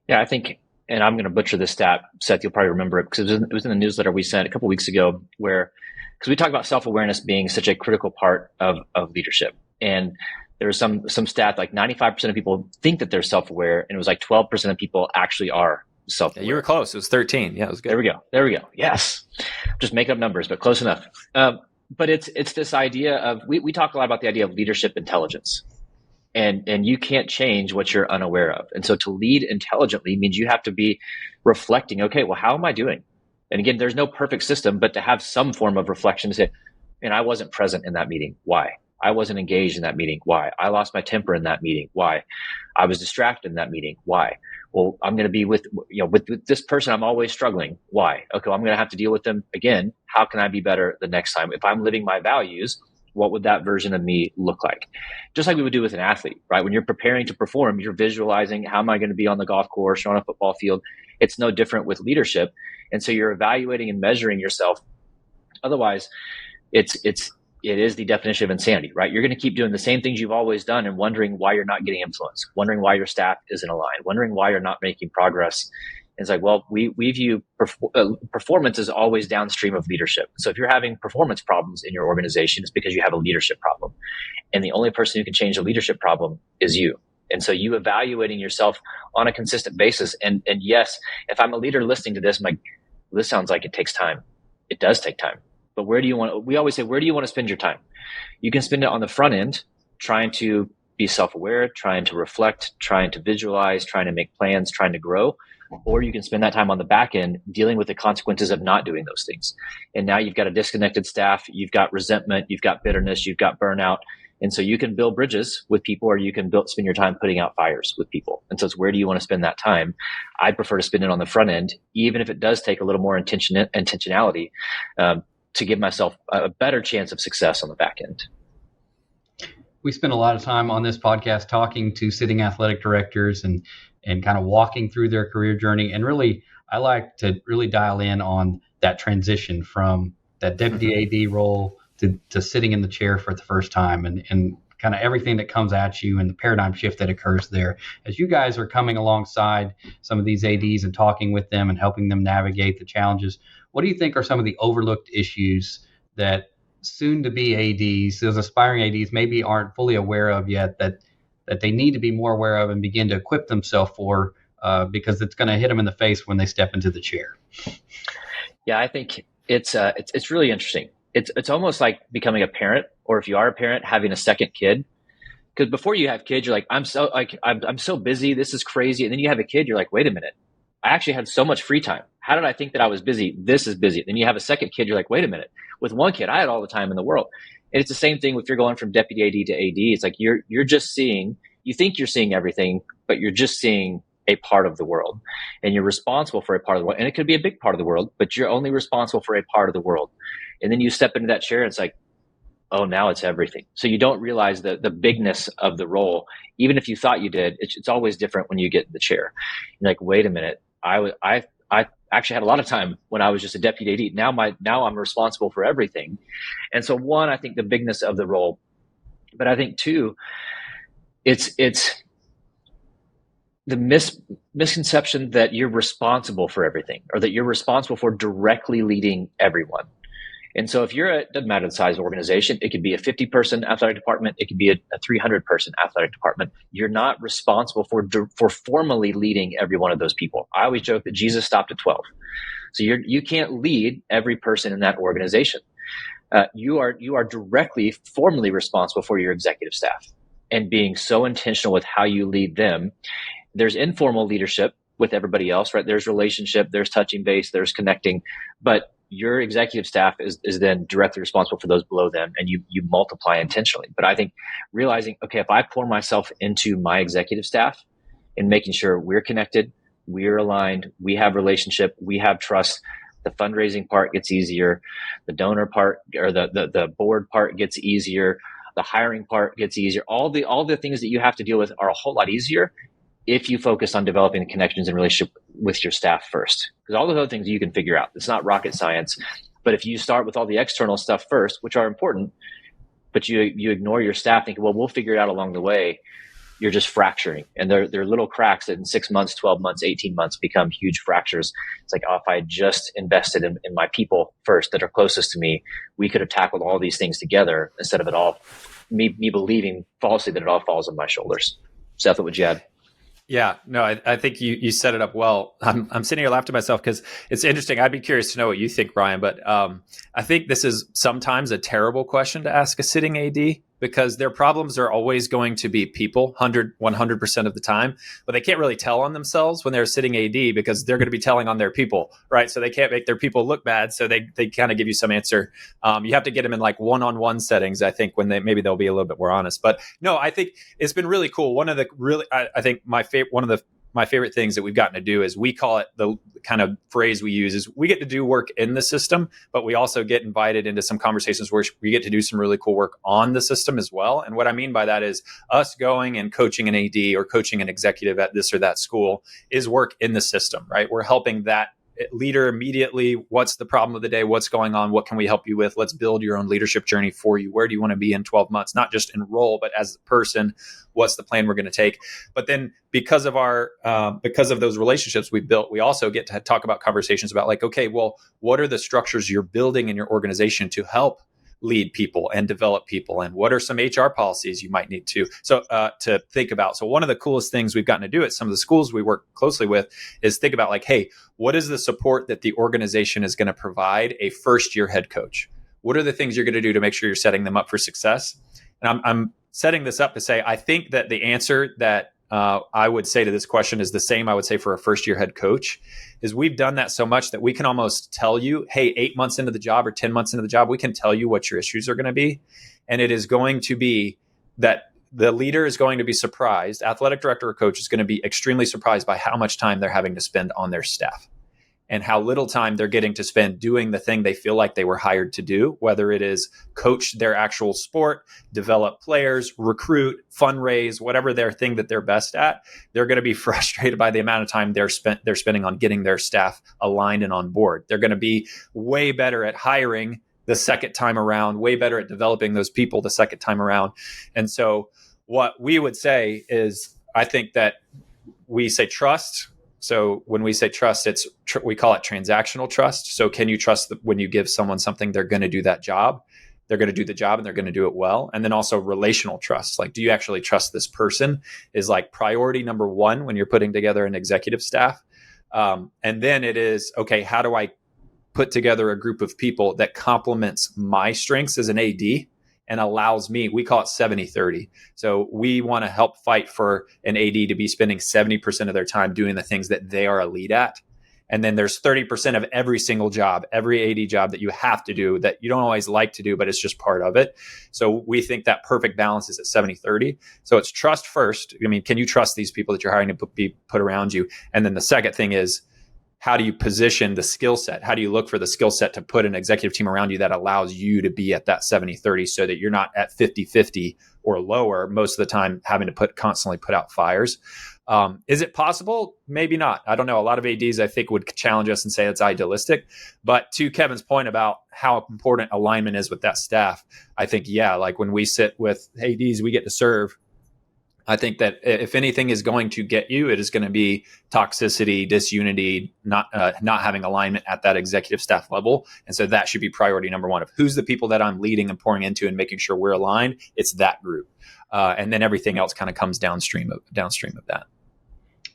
Yeah, I think, and I'm going to butcher this stat, Seth, you'll probably remember it because it was in the newsletter we sent a couple of weeks ago because we talk about self-awareness being such a critical part of leadership. And there was some stat like 95% of people think that they're self-aware, and it was like 12% of people actually are self-aware. Yeah, you were close. It was 13. Yeah, it was good. There we go. Yes. Just make up numbers, but close enough. But it's this idea of, we talk a lot about the idea of leadership intelligence. And you can't change what you're unaware of. And so to lead intelligently means you have to be reflecting, okay, well, how am I doing? And again, there's no perfect system, but to have some form of reflection to say, and I wasn't present in that meeting. Why? I wasn't engaged in that meeting. Why? I lost my temper in that meeting. Why? I was distracted in that meeting. Why? Well, I'm going to be with this person. I'm always struggling. Why? Okay, well, I'm going to have to deal with them again. How can I be better the next time? If I'm living my values, what would that version of me look like? Just like we would do with an athlete, right? When you're preparing to perform, you're visualizing, how am I going to be on the golf course or on a football field? It's no different with leadership. And so you're evaluating and measuring yourself. Otherwise, it is the definition of insanity, right? You're going to keep doing the same things you've always done and wondering why you're not getting influence, wondering why your staff isn't aligned, wondering why you're not making progress. It's like, well, we view performance as always downstream of leadership. So if you're having performance problems in your organization, it's because you have a leadership problem. And the only person who can change the leadership problem is you. And so you evaluating yourself on a consistent basis. And yes, if I'm a leader listening to this, I'm like, this sounds like it takes time. It does take time. But we always say, where do you want to spend your time? You can spend it on the front end, trying to be self-aware, trying to reflect, trying to visualize, trying to make plans, trying to grow. Or you can spend that time on the back end dealing with the consequences of not doing those things. And now you've got a disconnected staff, you've got resentment, you've got bitterness, you've got burnout. And so you can build bridges with people, or you can spend your time putting out fires with people. And so it's, where do you want to spend that time? I prefer to spend it on the front end, even if it does take a little more intentionality, to give myself a better chance of success on the back end. we spend a lot of time on this podcast talking to sitting athletic directors and kind of walking through their career journey. And really, I like to really dial in on that transition from that deputy AD role to sitting in the chair for the first time, and kind of everything that comes at you and the paradigm shift that occurs there. As you guys are coming alongside some of these ADs and talking with them and helping them navigate the challenges, what do you think are some of the overlooked issues that soon to be ADs, those aspiring ADs, maybe aren't fully aware of yet, that they need to be more aware of and begin to equip themselves for, because it's going to hit them in the face when they step into the chair? Yeah, I think it's really interesting. It's almost like becoming a parent, or if you are a parent, having a second kid. Because before you have kids, you're like, I'm so busy. This is crazy. And then you have a kid, you're like, wait a minute. I actually had so much free time. How did I think that I was busy? This is busy. Then you have a second kid, you're like, wait a minute. With one kid, I had all the time in the world. And it's the same thing if you're going from deputy AD to AD. It's like you're just seeing, you think you're seeing everything, but you're just seeing a part of the world, and you're responsible for a part of the world. And it could be a big part of the world, but you're only responsible for a part of the world. And then you step into that chair and it's like, oh, now it's everything. So you don't realize the bigness of the role. Even if you thought you did, it's always different when you get in the chair. You're like, wait a minute. I actually had a lot of time when I was just a deputy AD. Now I'm responsible for everything. And so one, I think the bigness of the role, but I think two, it's the misconception that you're responsible for everything, or that you're responsible for directly leading everyone. And so if you're doesn't matter the size organization, it could be a 50-person athletic department, it could be a 300-person athletic department. You're not responsible for formally leading every one of those people. I always joke that Jesus stopped at 12. So you can't lead every person in that organization. You are directly, formally responsible for your executive staff, and being so intentional with how you lead them. There's informal leadership with everybody else, right? There's relationship, there's touching base, there's connecting, but your executive staff is then directly responsible for those below them, and you multiply intentionally. But I think realizing, okay, if I pour myself into my executive staff and making sure we're connected, we're aligned, we have relationship, we have trust, the fundraising part gets easier, the donor part, or the board part gets easier, the hiring part gets easier. All the things that you have to deal with are a whole lot easier if you focus on developing connections and relationship with your staff first. Because all those other things you can figure out. It's not rocket science. But if you start with all the external stuff first, which are important, but you ignore your staff thinking, well, we'll figure it out along the way, you're just fracturing. And there are little cracks that in 6 months, 12 months, 18 months become huge fractures. It's like, oh, if I just invested in my people first that are closest to me, we could have tackled all these things together instead of it all, me believing falsely that it all falls on my shoulders. Seth, what would you add? Yeah, no, I think you set it up well. I'm sitting here laughing to myself because it's interesting. I'd be curious to know what you think, Brian, but I think this is sometimes a terrible question to ask a sitting AD, because their problems are always going to be people 100% of the time, but they can't really tell on themselves when they're sitting AD because they're going to be telling on their people, right? So they can't make their people look bad. So they kind of give you some answer. You have to get them in like one-on-one settings, I think, when maybe they'll be a little bit more honest. But no, I think it's been really cool. One of the really, I think my favorite things that we've gotten to do is, we call it, the kind of phrase we use is, we get to do work in the system, but we also get invited into some conversations where we get to do some really cool work on the system as well. And what I mean by that is us going and coaching an AD or coaching an executive at this or that school is work in the system, right? We're helping that leader immediately. What's the problem of the day? What's going on? What can we help you with? Let's build your own leadership journey for you. Where do you want to be in 12 months? Not just in role, but as a person, what's the plan we're going to take? But then because of those relationships we've built, we also get to talk about conversations about like, okay, well, what are the structures you're building in your organization to help lead people and develop people, and what are some HR policies you might need to think about? So one of the coolest things we've gotten to do at some of the schools we work closely with is think about like, hey, what is the support that the organization is going to provide a first-year head coach? What are the things you're going to do to make sure you're setting them up for success? And I'm setting this up to say, I think that the answer that I would say to this question is the same I would say for a first-year head coach, is we've done that so much that we can almost tell you, hey, 8 months into the job or 10 months into the job, we can tell you what your issues are going to be. And it is going to be that the leader is going to be surprised, athletic director or coach is going to be extremely surprised by how much time they're having to spend on their staff. and how little time they're getting to spend doing the thing they feel like they were hired to do, whether it is coach their actual sport, develop players, recruit, fundraise, whatever their thing that they're best at. They're going to be frustrated by the amount of time they're spending on getting their staff aligned and on board. They're going to be way better at hiring the second time around, way better at developing those people the second time around. And so what we would say is, I think that we say trust. So when we say trust, we call it transactional trust. So can you trust that when you give someone something, they're going to do that job? They're going to do the job and they're going to do it well. And then also relational trust. Like, do you actually trust this person is like priority number one when you're putting together an executive staff. And then it is, okay, how do I put together a group of people that complements my strengths as an AD and allows me, we call it 70-30. So we want to help fight for an AD to be spending 70% of their time doing the things that they are a lead at. And then there's 30% of every single job, every AD job that you have to do that you don't always like to do, but it's just part of it. So we think that perfect balance is at 70-30. So it's trust first. I mean, can you trust these people that you're hiring to be put around you? And then the second thing is, how do you position the skill set? How do you look for the skill set to put an executive team around you that allows you to be at that 70-30 so that you're not at 50-50 or lower most of the time, having to constantly put out fires? Is it possible? Maybe not. I don't know. A lot of ADs, I think, would challenge us and say it's idealistic. But to Kevin's point about how important alignment is with that staff, I think, yeah, like when we sit with ADs we get to serve, I think that if anything is going to get you, it is going to be toxicity, disunity, not having alignment at that executive staff level. And so that should be priority number one of who's the people that I'm leading and pouring into and making sure we're aligned. It's that group. And then everything else kind of comes downstream of that.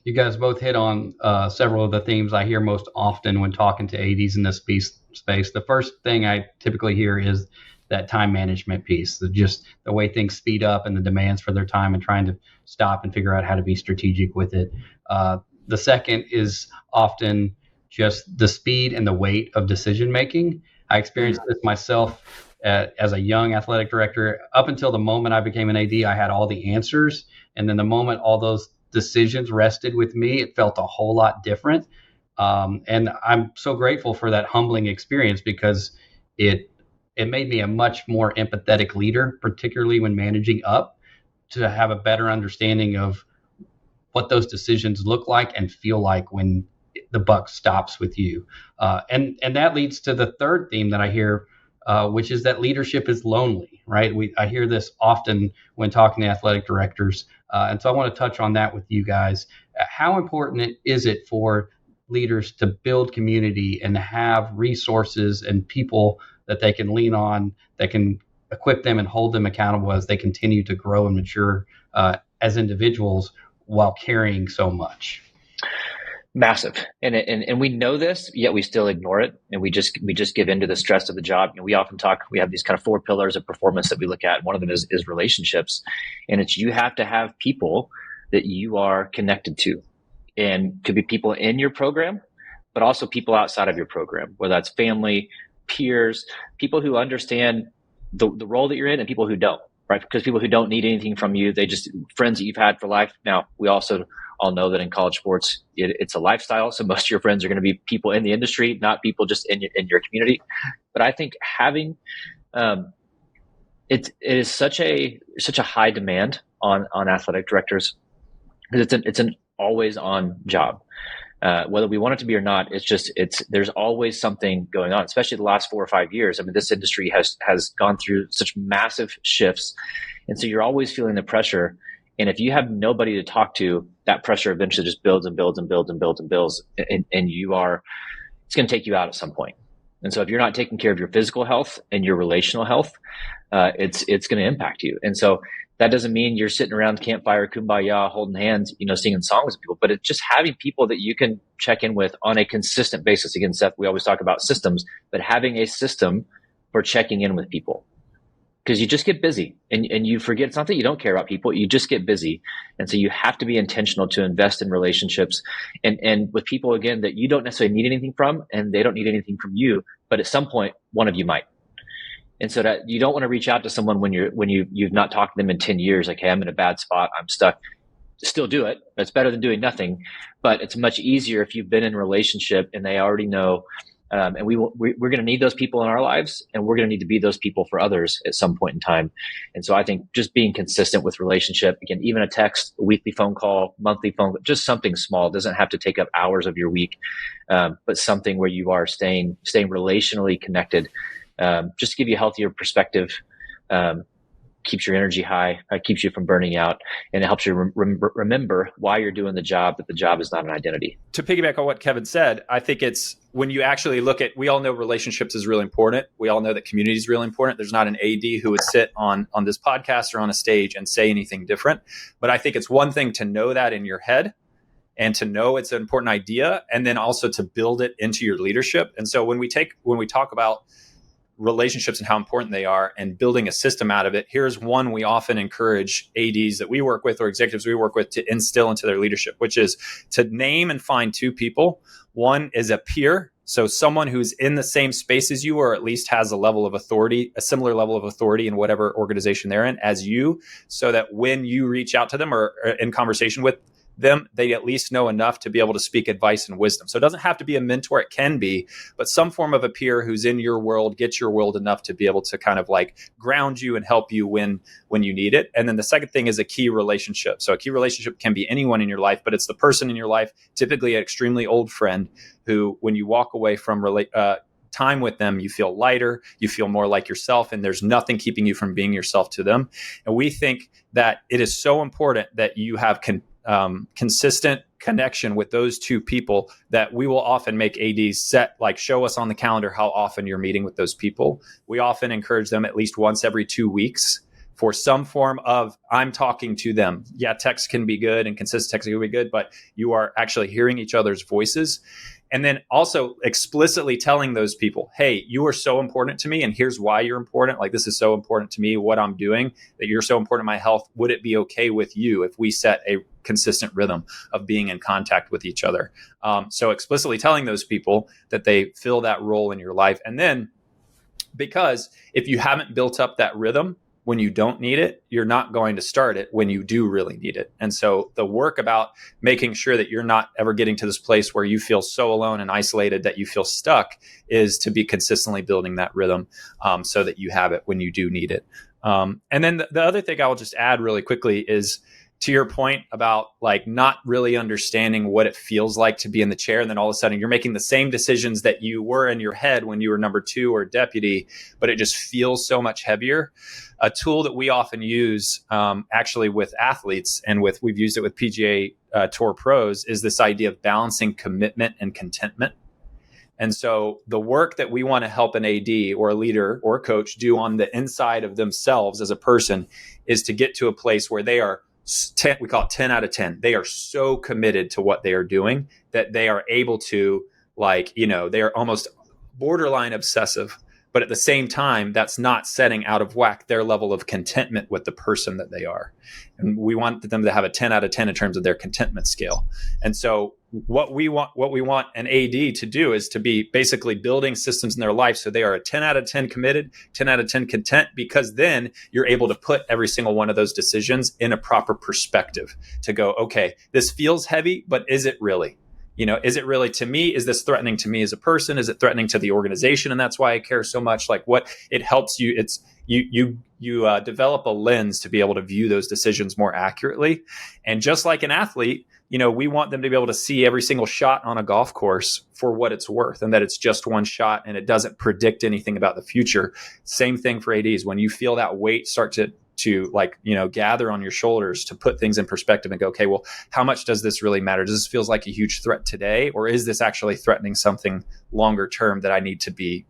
You guys both hit on several of the themes I hear most often when talking to ADs in this space. The first thing I typically hear is that time management piece, just the way things speed up and the demands for their time and trying to stop and figure out how to be strategic with it. The second is often just the speed and the weight of decision making. I experienced this myself as a young athletic director. Up until the moment I became an AD, I had all the answers. And then the moment all those decisions rested with me, it felt a whole lot different. And I'm so grateful for that humbling experience because it made me a much more empathetic leader, particularly when managing up, to have a better understanding of what those decisions look like and feel like when the buck stops with you. And that leads to the third theme that I hear, which is that leadership is lonely, right? I hear this often when talking to athletic directors. And so I want to touch on that with you guys. How important is it for leaders to build community and have resources and people that they can lean on, that can equip them and hold them accountable as they continue to grow and mature as individuals while carrying so much? Massive. And we know this, yet we still ignore it. And we just give into the stress of the job. We often we have these kind of 4 pillars of performance that we look at. One of them is relationships. And it's, you have to have people that you are connected to, and could be people in your program, but also people outside of your program, whether that's family, peers, people who understand the role that you're in, and people who don't, right? Because people who don't need anything from you, they just friends that you've had for life. Now, we also all know that in college sports, it's a lifestyle. So most of your friends are going to be people in the industry, not people just in your community. But I think having, it is such a high demand on athletic directors, because it's an always on job. Whether we want it to be or not, there's always something going on, especially the last 4 or 5 years. I mean, this industry has gone through such massive shifts. And so you're always feeling the pressure. And if you have nobody to talk to, that pressure eventually just builds and builds and builds and builds and builds. And it's going to take you out at some point. And so if you're not taking care of your physical health and your relational health, it's going to impact you. And so that doesn't mean you're sitting around the campfire, kumbaya, holding hands, singing songs with people, but it's just having people that you can check in with on a consistent basis. Again, Seth, we always talk about systems, but having a system for checking in with people, because you just get busy and you forget. It's not that you don't care about people, you just get busy. And so you have to be intentional to invest in relationships and with people, again, that you don't necessarily need anything from, and they don't need anything from you, but at some point, one of you might. And so that you don't want to reach out to someone when you've not talked to them in 10 years, like, hey, I'm in a bad spot, I'm stuck. still do it. It's better than doing nothing, but it's much easier if you've been in a relationship and they already know. And we're going to need those people in our lives, and we're going to need to be those people for others at some point in time. And so I think just being consistent with relationship, again, even a text, a weekly phone call, monthly phone call, just something small, doesn't have to take up hours of your week, but something where you are staying relationally connected, just to give you a healthier perspective, keeps your energy high, keeps you from burning out, and it helps you remember why you're doing the job, that the job is not an identity. To piggyback on what Kevin said, I think it's when you actually look at, we all know relationships is really important. We all know that community is really important. There's not an AD who would sit on this podcast or on a stage and say anything different. But I think it's one thing to know that in your head and to know it's an important idea, and then also to build it into your leadership. And so when we talk about relationships and how important they are and building a system out of it, here's one we often encourage ADs that we work with or executives we work with to instill into their leadership, which is to name and find two people. One is a peer, so someone who's in the same space as you, or at least has a level of authority, a similar level of authority in whatever organization they're in as you, so that when you reach out to them or in conversation with them, they at least know enough to be able to speak advice and wisdom. So it doesn't have to be a mentor. It can be, but some form of a peer who's in your world, gets your world enough to be able to kind of like ground you and help you when you need it. And then the second thing is a key relationship. So a key relationship can be anyone in your life, but it's the person in your life, typically an extremely old friend who, when you walk away from time with them, you feel lighter, you feel more like yourself, and there's nothing keeping you from being yourself to them. And we think that it is so important that you have consistent connection with those two people, that we will often make ADs show us on the calendar how often you're meeting with those people. We often encourage them at least once every 2 weeks for some form of, I'm talking to them. Yeah, text can be good and consistent texting can be good, but you are actually hearing each other's voices. And then also explicitly telling those people, hey, you are so important to me, and here's why you're important. Like, this is so important to me, what I'm doing, that you're so important to my health. Would it be okay with you if we set a consistent rhythm of being in contact with each other? So explicitly telling those people that they fill that role in your life. And then, because if you haven't built up that rhythm when you don't need it, you're not going to start it when you do really need it. And so the work about making sure that you're not ever getting to this place where you feel so alone and isolated that you feel stuck is to be consistently building that rhythm, so that you have it when you do need it. And then the other thing I will just add really quickly is, to your point about like not really understanding what it feels like to be in the chair, and then all of a sudden you're making the same decisions that you were in your head when you were number 2 or deputy, but it just feels so much heavier. A tool that we often use, actually with athletes, and we've used it with PGA Tour pros, is this idea of balancing commitment and contentment. And so the work that we want to help an AD or a leader or a coach do on the inside of themselves as a person is to get to a place where they are 10, we call it 10 out of 10. They are so committed to what they are doing that they are able to, they are almost borderline obsessive, but at the same time, that's not setting out of whack their level of contentment with the person that they are. And we want them to have a 10 out of 10 in terms of their contentment scale. And so what we want an AD to do is to be basically building systems in their life so they are a 10 out of 10 committed, 10 out of 10 content, because then you're able to put every single one of those decisions in a proper perspective to go, okay, this feels heavy, but is it really? Is it really to me? Is this threatening to me as a person? Is it threatening to the organization? And that's why I care so much. Like, what it helps you, it's you develop a lens to be able to view those decisions more accurately. And just like an athlete, we want them to be able to see every single shot on a golf course for what it's worth, and that it's just one shot and it doesn't predict anything about the future. Same thing for ADs. When you feel that weight start to gather on your shoulders, to put things in perspective and go, okay, well, how much does this really matter? Does this feel like a huge threat today, or is this actually threatening something longer term that I need to be,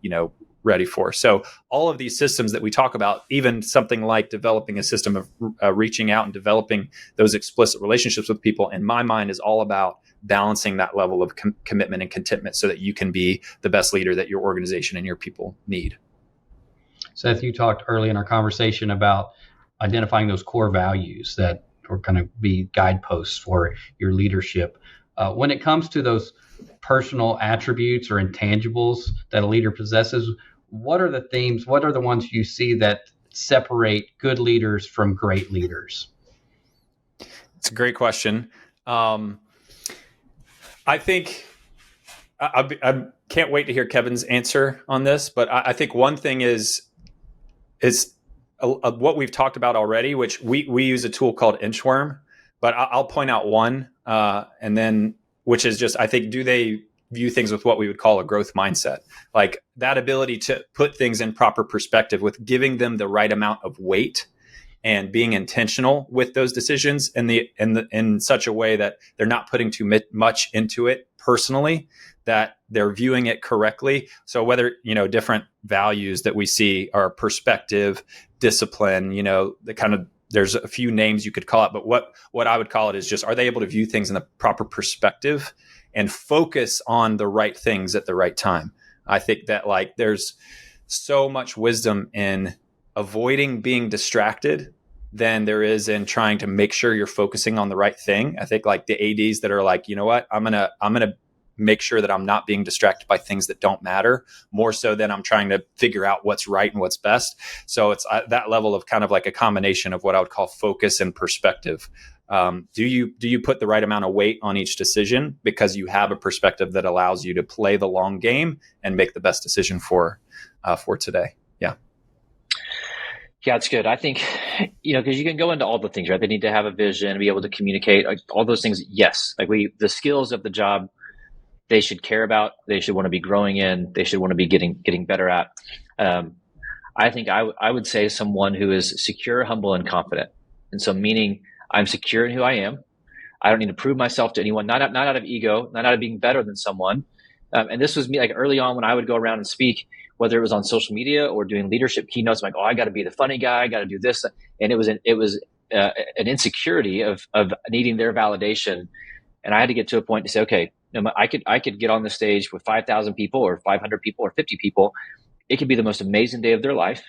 ready for? So all of these systems that we talk about, even something like developing a system of reaching out and developing those explicit relationships with people, in my mind, is all about balancing that level of commitment and contentment so that you can be the best leader that your organization and your people need. Seth, you talked early in our conversation about identifying those core values that are going to be guideposts for your leadership. When it comes to those personal attributes or intangibles that a leader possesses, what are the themes? What are the ones you see that separate good leaders from great leaders? It's a great question. I think I can't wait to hear Kevin's answer on this, but I think one thing is what we've talked about already, which we use a tool called Inchworm, but I'll point out one, and then which is just, I think, do they view things with what we would call a growth mindset, like that ability to put things in proper perspective with giving them the right amount of weight and being intentional with those decisions in such a way that they're not putting too much into it personally, that they're viewing it correctly. So whether, different values that we see are perspective, discipline, the kind of, there's a few names you could call it, but what I would call it is just, are they able to view things in the proper perspective and focus on the right things at the right time? I think that there's so much wisdom in avoiding being distracted than there is in trying to make sure you're focusing on the right thing. I think the ADs that are like, you know what, I'm going to make sure that I'm not being distracted by things that don't matter, more so than I'm trying to figure out what's right and what's best. So it's that level of kind of like a combination of what I would call focus and perspective. Do you put the right amount of weight on each decision because you have a perspective that allows you to play the long game and make the best decision for today? Yeah, it's good. I think, because you can go into all the things, right? They need to have a vision, be able to communicate, all those things. Yes. The skills of the job, they should care about, they should want to be growing in, they should want to be getting better at. I think I would say someone who is secure, humble, and confident. And so meaning I'm secure in who I am. I don't need to prove myself to anyone, not out of ego, not out of being better than someone. And this was me early on when I would go around and speak, whether it was on social media or doing leadership keynotes. I'm like, I got to be the funny guy. I got to do this. And it was an insecurity of needing their validation. And I had to get to a point to say, okay, I could get on the stage with 5,000 people or 500 people or 50 people. It could be the most amazing day of their life.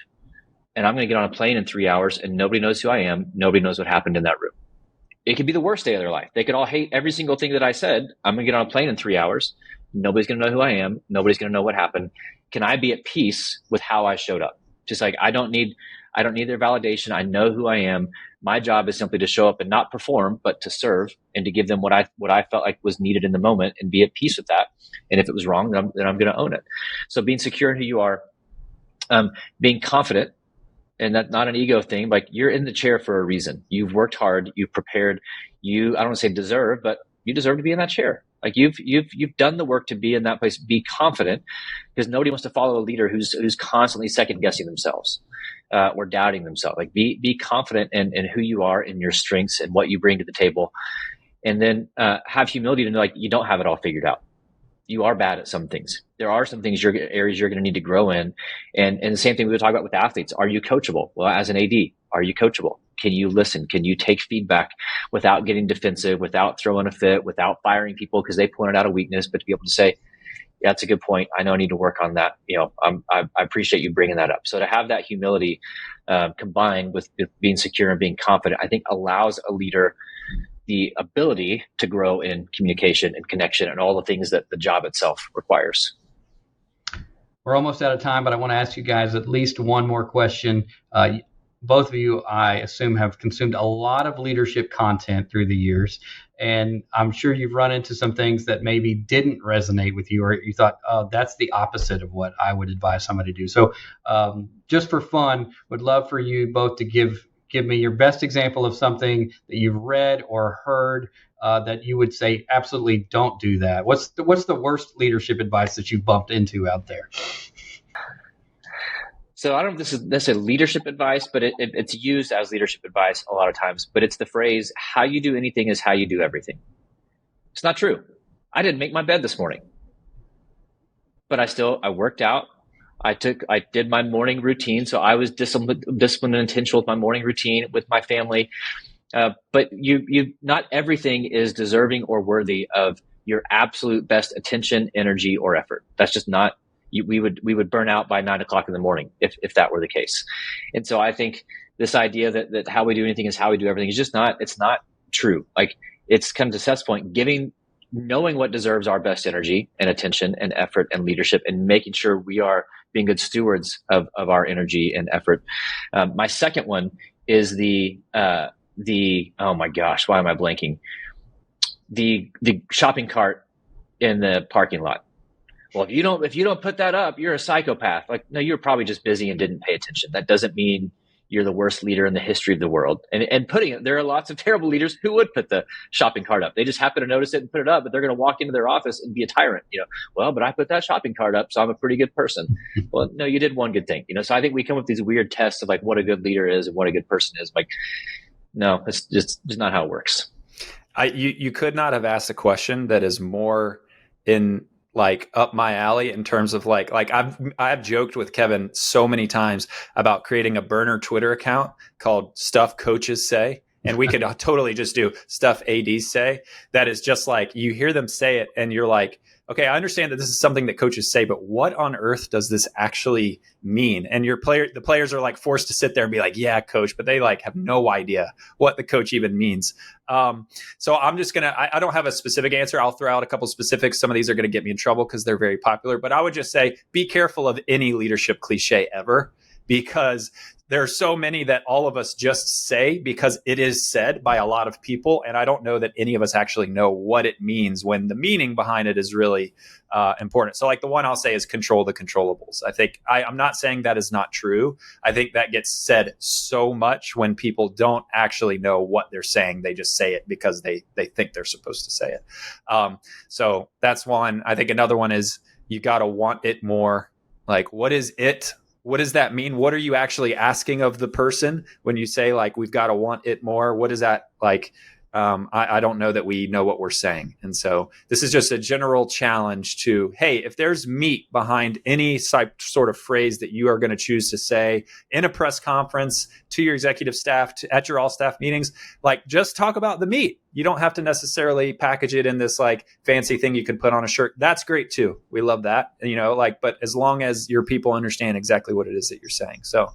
And I'm going to get on a plane in 3 hours and nobody knows who I am. Nobody knows what happened in that room. It could be the worst day of their life. They could all hate every single thing that I said. I'm going to get on a plane in 3 hours. Nobody's going to know who I am. Nobody's going to know what happened. Can I be at peace with how I showed up? Just I don't need their validation. I know who I am. My job is simply to show up and not perform, but to serve and to give them what I felt like was needed in the moment and be at peace with that. And if it was wrong, then I'm going to own it. So being secure in who you are, being confident, and that's not an ego thing. You're in the chair for a reason. You've worked hard. You've prepared. I don't want to say deserve, but you deserve to be in that chair. You've done the work to be in that place. Be confident, because nobody wants to follow a leader who's constantly second guessing themselves or doubting themselves. Be confident in who you are, in your strengths and what you bring to the table, and then have humility to know you don't have it all figured out. You are bad at some things. There are some things areas you're going to need to grow in, and the same thing we would talk about with athletes. Are you coachable? Well, as an AD, are you coachable? Can you listen? Can you take feedback without getting defensive, without throwing a fit, without firing people because they pointed out a weakness, but to be able to say, yeah, that's a good point. I know I need to work on that. I appreciate you bringing that up. So to have that humility combined with being secure and being confident, I think allows a leader the ability to grow in communication and connection and all the things that the job itself requires. We're almost out of time, but I want to ask you guys at least one more question. Both of you, I assume, have consumed a lot of leadership content through the years, and I'm sure you've run into some things that maybe didn't resonate with you, or you thought, oh, that's the opposite of what I would advise somebody to do. So just for fun, would love for you both to give me your best example of something that you've read or heard that you would say absolutely don't do that. What's the worst leadership advice that you've bumped into out there? So I don't know if this is necessarily leadership advice, but it's used as leadership advice a lot of times. But it's the phrase, how you do anything is how you do everything. It's not true. I didn't make my bed this morning, but I worked out. I did my morning routine. So I was disciplined and intentional with my morning routine with my family. But you not everything is deserving or worthy of your absolute best attention, energy, or effort. That's just not. We would burn out by 9 o'clock in the morning if that were the case. And so I think this idea that how we do anything is how we do everything is just it's not true. It's come to Seth's point, knowing what deserves our best energy and attention and effort and leadership, and making sure we are being good stewards of our energy and effort. My second one is oh my gosh, why am I blanking? The shopping cart in the parking lot. Well, if you don't put that up, you're a psychopath. Like, no, you're probably just busy and didn't pay attention. That doesn't mean you're the worst leader in the history of the world. And putting it, there are lots of terrible leaders who would put the shopping cart up. They just happen to notice it and put it up, but they're going to walk into their office and be a tyrant. Well, but I put that shopping cart up, so I'm a pretty good person. Well, no, you did one good thing. So I think we come up with these weird tests of like what a good leader is and what a good person is. Like, no, it's just not how it works. You could not have asked a question that is more in like up my alley in terms of like I've joked with Kevin so many times about creating a burner Twitter account called Stuff Coaches Say. And we could totally just do Stuff ADs Say. That is just like, you hear them say it and you're like, okay, I understand that this is something that coaches say, but what on earth does this actually mean? And the players are like forced to sit there and be like, yeah, coach, but they like have no idea what the coach even means. So I'm just I don't have a specific answer. I'll throw out a couple specifics. Some of these are going to get me in trouble because they're very popular, but I would just say, be careful of any leadership cliche ever, because there are so many that all of us just say because it is said by a lot of people. And I don't know that any of us actually know what it means when the meaning behind it is really important. So like the one I'll say is control the controllables. I think I'm not saying that is not true. I think that gets said so much when people don't actually know what they're saying. They just say it because they think they're supposed to say it. So that's one. I think another one is you got to want it more. Like, what is it? What does that mean? What are you actually asking of the person when you say like, we've got to want it more? What is that like? I don't know that we know what we're saying. And so this is just a general challenge to, hey, if there's meat behind any sort of phrase that you are going to choose to say in a press conference, to your executive staff, at your all staff meetings, like just talk about the meat. You don't have to necessarily package it in this like fancy thing you can put on a shirt. That's great too. We love that, but as long as your people understand exactly what it is that you're saying. So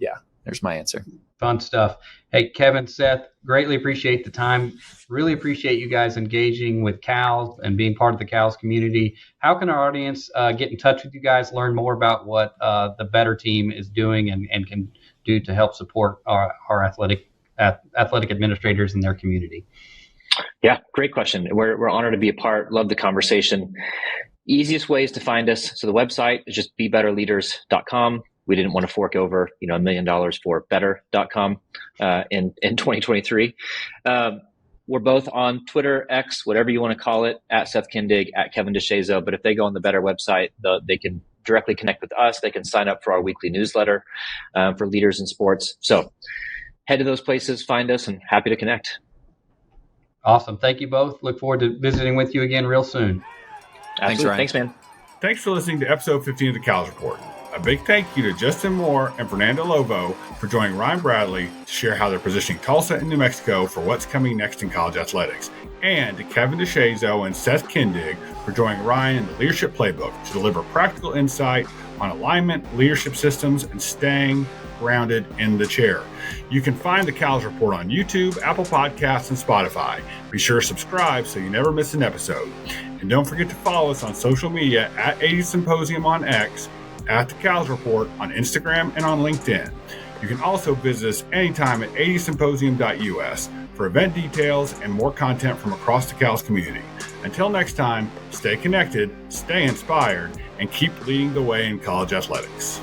yeah, there's my answer. Fun stuff. Hey, Kevin, Seth, greatly appreciate the time. Really appreciate you guys engaging with CALS and being part of the CALS community. How can our audience get in touch with you guys, learn more about what the Better team is doing and can do to help support our athletic administrators in their community? Yeah, great question. We're honored to be a part. Love the conversation. Easiest ways to find us. So the website is just bebetterleaders.com. We didn't want to fork over, $1 million for better.com in 2023. We're both on Twitter, X, whatever you want to call it, at Seth Kindig, at Kevin DeShazo. But if they go on the Better website, they can directly connect with us. They can sign up for our weekly newsletter for leaders in sports. So head to those places, find us, and happy to connect. Awesome. Thank you both. Look forward to visiting with you again real soon. Absolutely. Thanks, Ryan. Thanks, man. Thanks for listening to episode 15 of the CALS Report. A big thank you to Justin Moore and Fernando Lovo for joining Ryan Bradley to share how they're positioning Tulsa and New Mexico for what's coming next in college athletics, and to Kevin DeShazo and Seth Kindig for joining Ryan in the Leadership Playbook to deliver practical insight on alignment, leadership systems, and staying grounded in the chair. You can find the CALS Report on YouTube, Apple Podcasts, and Spotify. Be sure to subscribe so you never miss an episode. And don't forget to follow us on social media at 80 Symposium on X, at the CALS Report on Instagram and on LinkedIn. You can also visit us anytime at 80symposium.us for event details and more content from across the CALS community. Until next time, stay connected, stay inspired, and keep leading the way in college athletics.